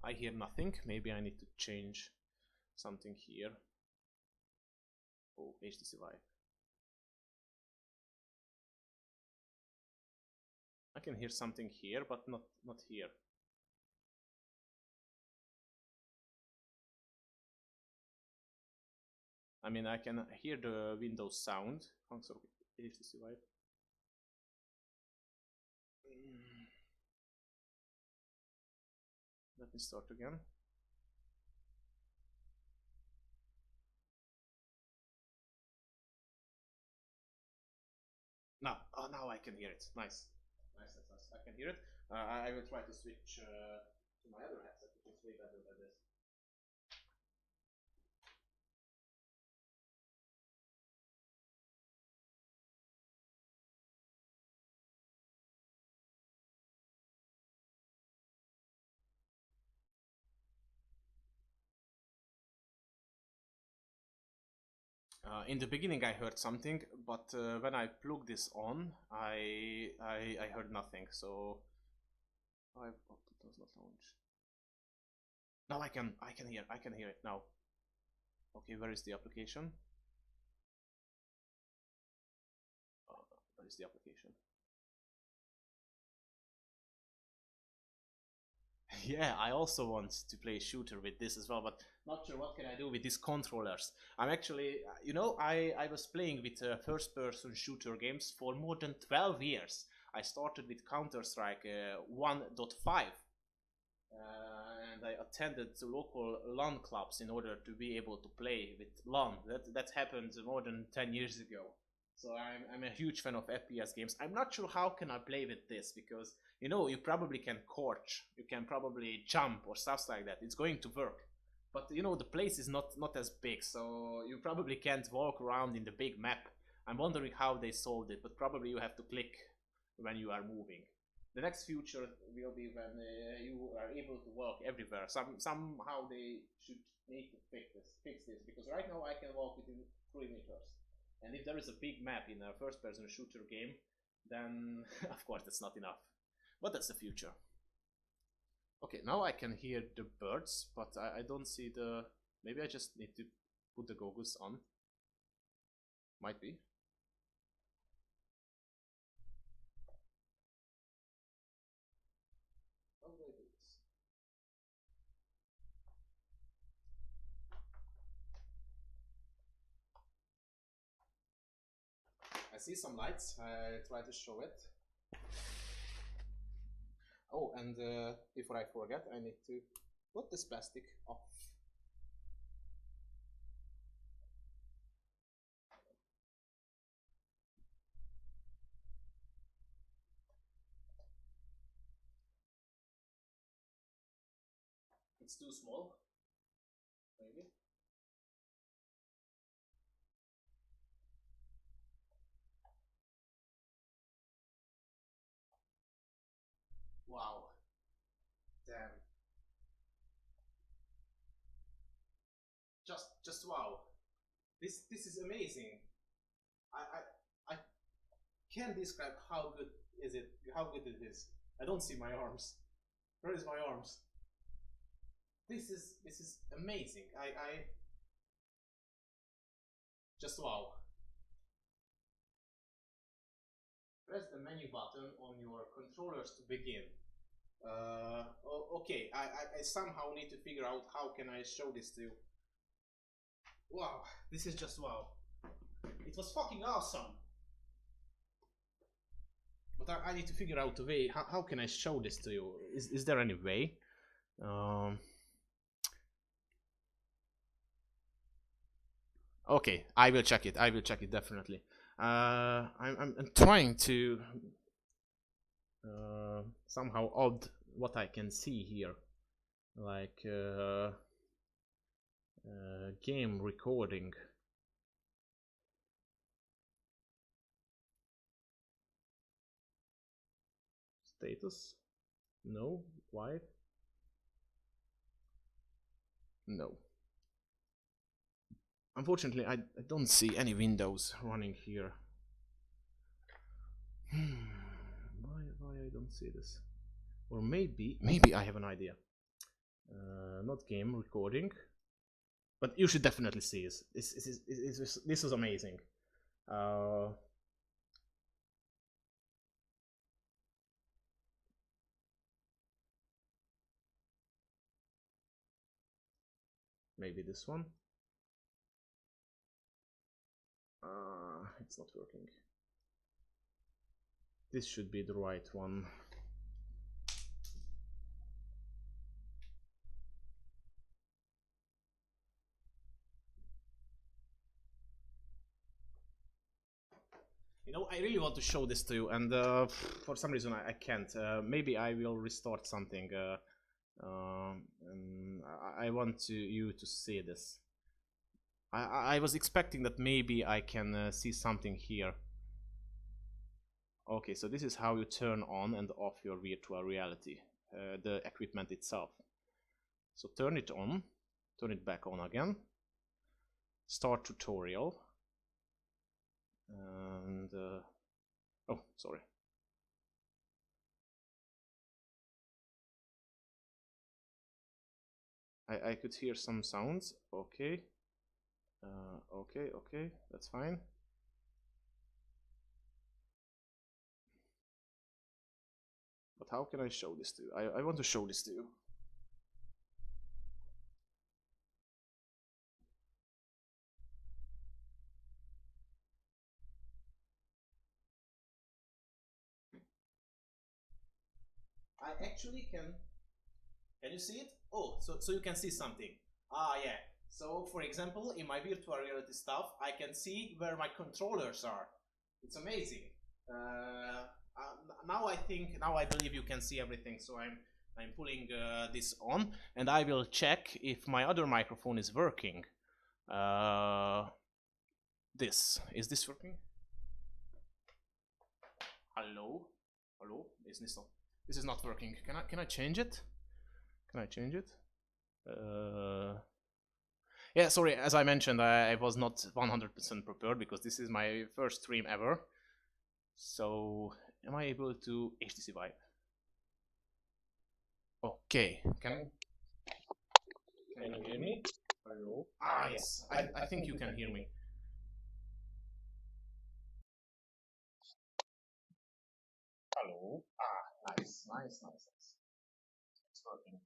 I hear nothing. Maybe I need to change something here. Oh, HTC Vive. I can hear something here, but not here. I mean, I can hear the Windows sound. Oh, sorry, HTC Vive. Let me start again. Now I can hear it. Nice. Nice. I can hear it. I will try to switch to my other headset, which is way better than this. In the beginning I heard something, but when I plugged this on, I heard nothing. So it does not launch. Now I can hear it now. Okay, where is the application? Where is the application? Yeah, I also want to play a shooter with this as well, but not sure what can I do with these controllers. I'm actually, I was playing with first-person shooter games for more than 12 years. I started with Counter-Strike 1.5, and I attended local LAN clubs in order to be able to play with LAN. That happened more than 10 years ago. So I'm a huge fan of FPS games. I'm not sure how can I play with this, because you probably can crouch, you can probably jump or stuff like that. It's going to work, but the place is not as big, so you probably can't walk around in the big map. I'm wondering how they solved it, but probably you have to click when you are moving. The next future will be when you are able to walk everywhere. Somehow they should need to fix this, because right now I can walk within 3 meters. And if there is a big map in a first-person shooter game, then of course that's not enough. But that's the future. Okay, now I can hear the birds, but I don't see the... Maybe I just need to put the goggles on. Might be. How do I do this? I see some lights. I try to show it. Oh, and before I forget, I need to put this plastic off. It's too small, maybe. Wow. Damn. Just wow. This is amazing. I can't describe how good it is. I don't see my arms. Where is my arms? This is amazing. I just wow. Press the menu button on your controllers to begin. Okay, I somehow need to figure out how can I show this to you. Wow, this is just wow. It was fucking awesome. But I need to figure out a way. How can I show this to you? Is there any way? Okay, I will check it. I will check it definitely. I'm trying to somehow odd what I can see here, like game recording. Status? No. Why? No. Unfortunately, I don't see any windows running here. Why I don't see this? Or maybe I have an idea. Not game recording, but you should definitely see this. This is amazing. Maybe this one. It's not working. This should be the right one. I really want to show this to you, and for some reason I can't. Maybe I will restart something, and I want you to see this. I was expecting that maybe I can see something here. Okay, so this is how you turn on and off your virtual reality, the equipment itself. So turn it on, turn it back on again, start tutorial, And oh, sorry. I could hear some sounds. Okay. Okay, that's fine. But how can I show this to you? I want to show this to you. I actually can. Can you see it? Oh, so you can see something. Ah, yeah. So, for example, in my virtual reality stuff, I can see where my controllers are. It's amazing. Now I believe you can see everything. So I'm pulling this on, and I will check if my other microphone is working. Is this working? Hello, hello. This is not working. Can I change it? Can I change it? Yeah, sorry, as I mentioned, I was not 100% prepared because this is my first stream ever. So, am I able to HTC Vive? Okay, can you hear me? Hello? Ah, yes, I think you can hear me. Hello? Ah, nice. It's working.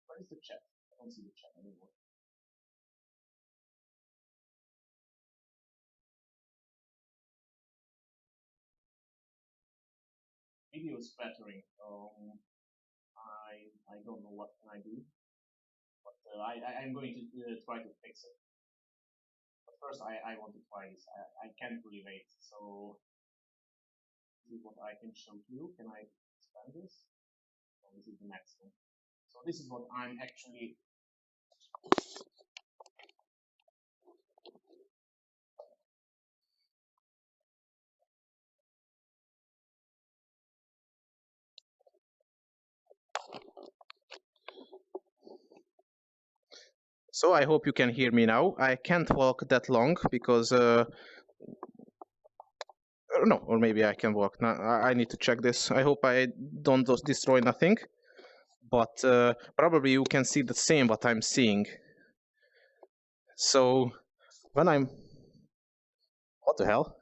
Where is the chat? I don't see the chat anymore. Video splattering. I don't know what can I do, but I'm going to try to fix it. But first, I want to try this. I can't really wait. So this is what I can show to you. Can I expand this? Oh, this is the next one. So this is what I'm actually. So I hope you can hear me now. I can't walk that long because no, or maybe I can walk. Now I need to check this. I hope I don't destroy nothing. But probably you can see the same what I'm seeing. So when I'm, what the hell?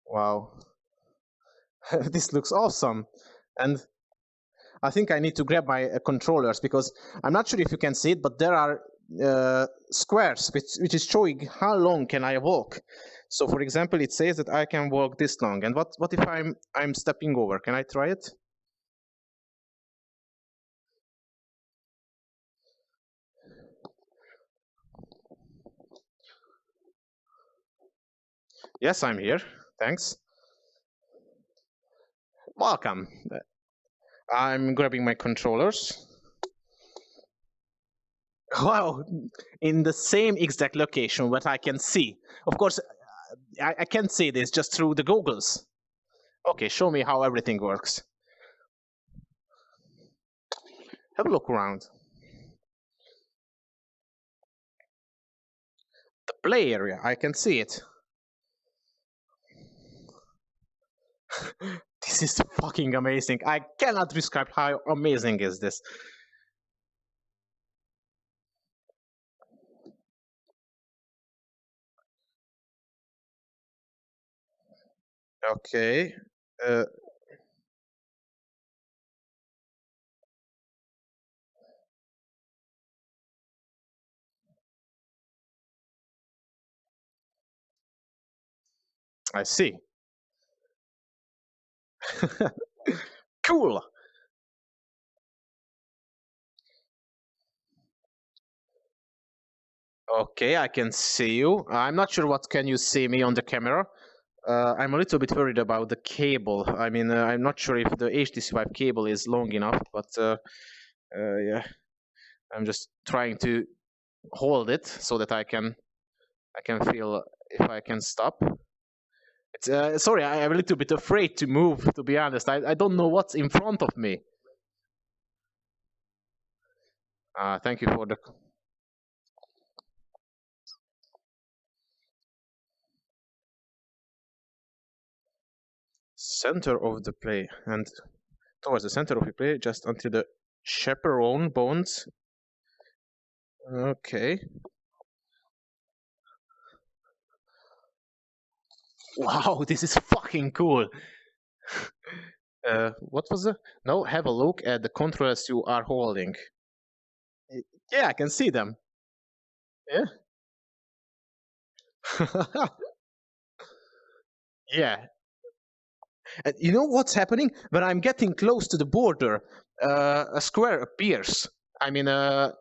Wow, this looks awesome. And I think I need to grab my controllers because I'm not sure if you can see it, but there are squares which is showing how long can I walk. So for example, it says that I can walk this long. And what if I'm stepping over? Can I try it? Yes, I'm here. Thanks. Welcome. I'm grabbing my controllers. Wow, in the same exact location what I can see. Of course, I can't see this just through the goggles. Okay, show me how everything works. Have a look around. The play area, I can see it. This is fucking amazing. I cannot describe how amazing is this. Okay. I see. Cool. Okay, I can see you. I'm not sure what can you see me on the camera. I'm a little bit worried about the cable. I mean, I'm not sure if the HTC Vive cable is long enough, but yeah, I'm just trying to hold it so that I can feel if I can stop. It's, sorry, I'm a little bit afraid to move, to be honest. I don't know what's in front of me. Thank you for the... Center of the play, and towards the center of the play, just until the chaperone bones. Okay. Wow, this is fucking cool. What was the... No, have a look at the controllers you are holding. Yeah, I can see them. Yeah. Yeah. And you know what's happening? When I'm getting close to the border, a square appears. I mean, I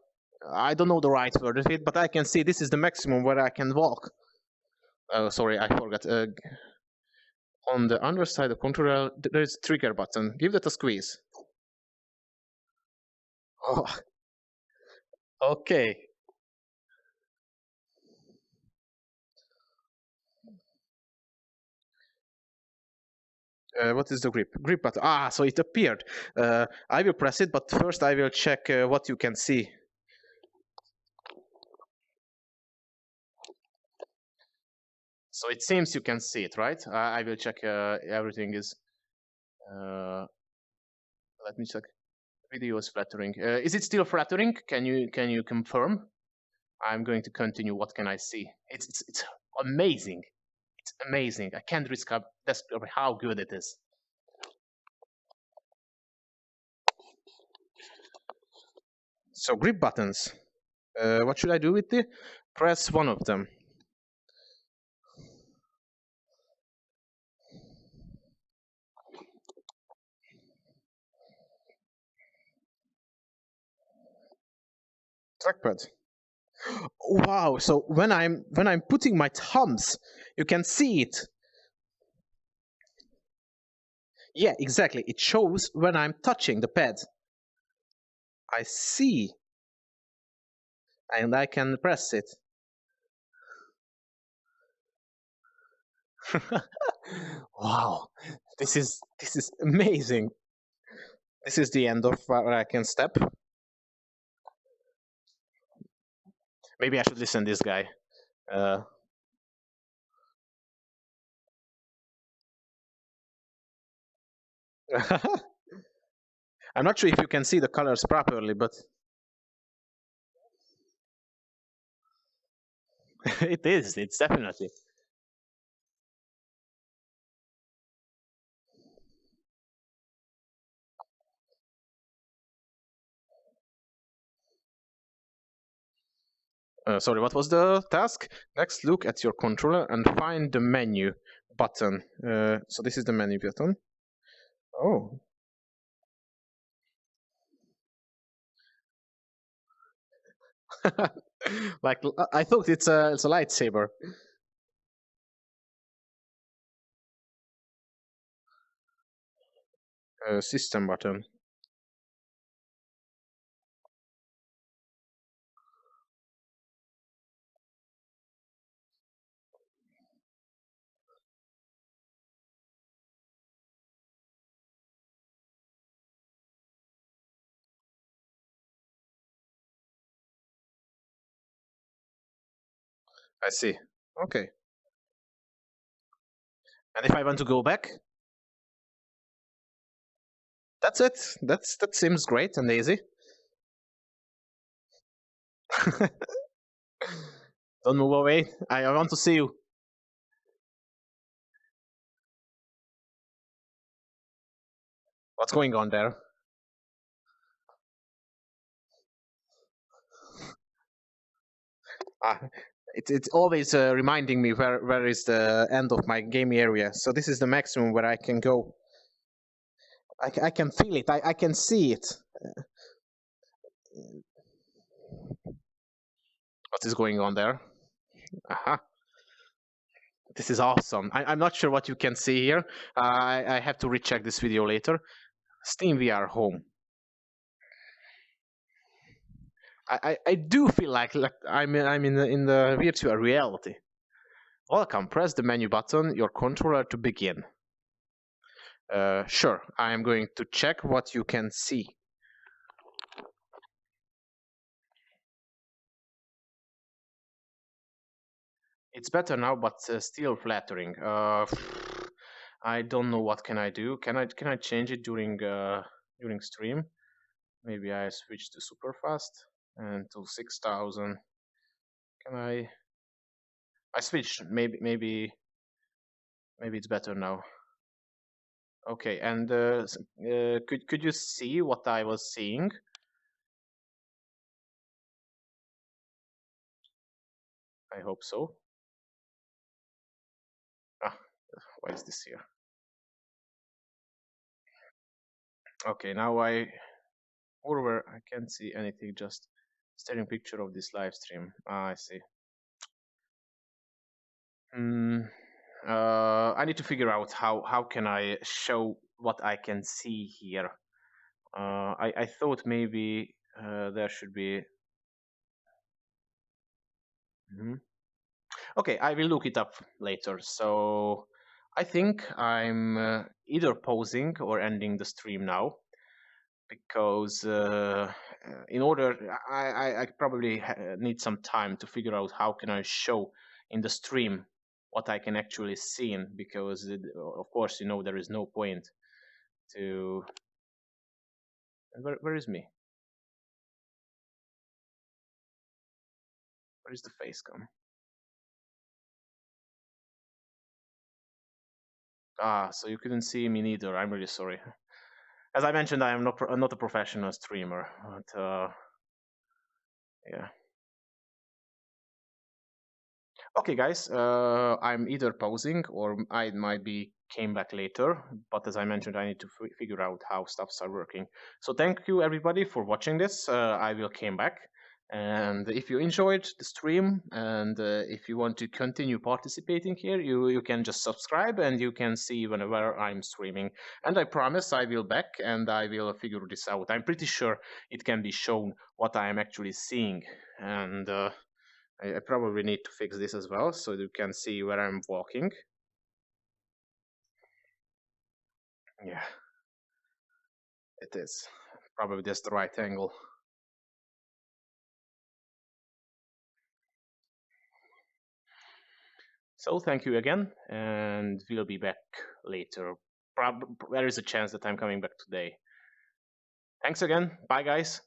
don't know the right word of it, but I can see this is the maximum where I can walk. Sorry, I forgot. On the underside of the controller, there's a trigger button. Give that a squeeze. Oh. Okay. What is the grip? Grip button. Ah, so it appeared. I will press it, but first I will check what you can see. So it seems you can see it, right? I will check everything is... let me check. Video is flattering. Is it still flattering? Can you confirm? I'm going to continue. What can I see? It's amazing. It's amazing. I can't describe how good it is. So grip buttons. What should I do with it? Press one of them. Trackpad. Wow! So when I'm putting my thumbs, you can see it. Yeah, exactly. It shows when I'm touching the pad. I see. And I can press it. Wow, this is amazing. This is the end of where I can step. Maybe I should listen to this guy. I'm not sure if you can see the colors properly, but it is. It's definitely. Sorry, what was the task? Next, look at your controller and find the menu button. So this is the menu button. Oh. Like, I thought it's a lightsaber. System button. I see. Okay. And if I want to go back, that's it. That seems great and easy. Don't move away. I want to see you. What's going on there? It's always reminding me where is the end of my game area. So this is the maximum where I can go. I can feel it. I can see it. What is going on there? Aha. This is awesome. I'm not sure what you can see here. I have to recheck this video later. Steam VR Home. I do feel like I'm in the virtual reality. Welcome, press the menu button, your controller to begin. Sure, I am going to check what you can see. It's better now, but still flattering. I don't know what can I do. Can I change it during stream? Maybe I switch to super fast and to 6000. Can I switch? Maybe it's better now. Okay, and could you see what I was seeing? I hope so. Ah, why is this here? Okay, now I can't see anything, just staring picture of this live stream. Ah, I see. I need to figure out how can I show what I can see here. I thought maybe there should be. Okay, I will look it up later. So I think I'm either pausing or ending the stream now, because in order I probably need some time to figure out how can I show in the stream what I can actually see, because of course there is no point to. Where is me? Where is the face come? Ah, so you couldn't see me neither. I'm really sorry. As I mentioned, I am not a professional streamer, but yeah. Okay, guys, I'm either pausing or I might be came back later, but as I mentioned, I need to figure out how stuffs are working. So thank you everybody for watching this. I will came back, and if you enjoyed the stream and if you want to continue participating here, you can just subscribe and you can see whenever I'm streaming. And I promise I will back and I will figure this out. I'm pretty sure it can be shown what I am actually seeing, and I probably need to fix this as well so you can see where I'm walking. Yeah, it is. Probably just the right angle. So thank you again, and we'll be back later. There is a chance that I'm coming back today. Thanks again. Bye, guys.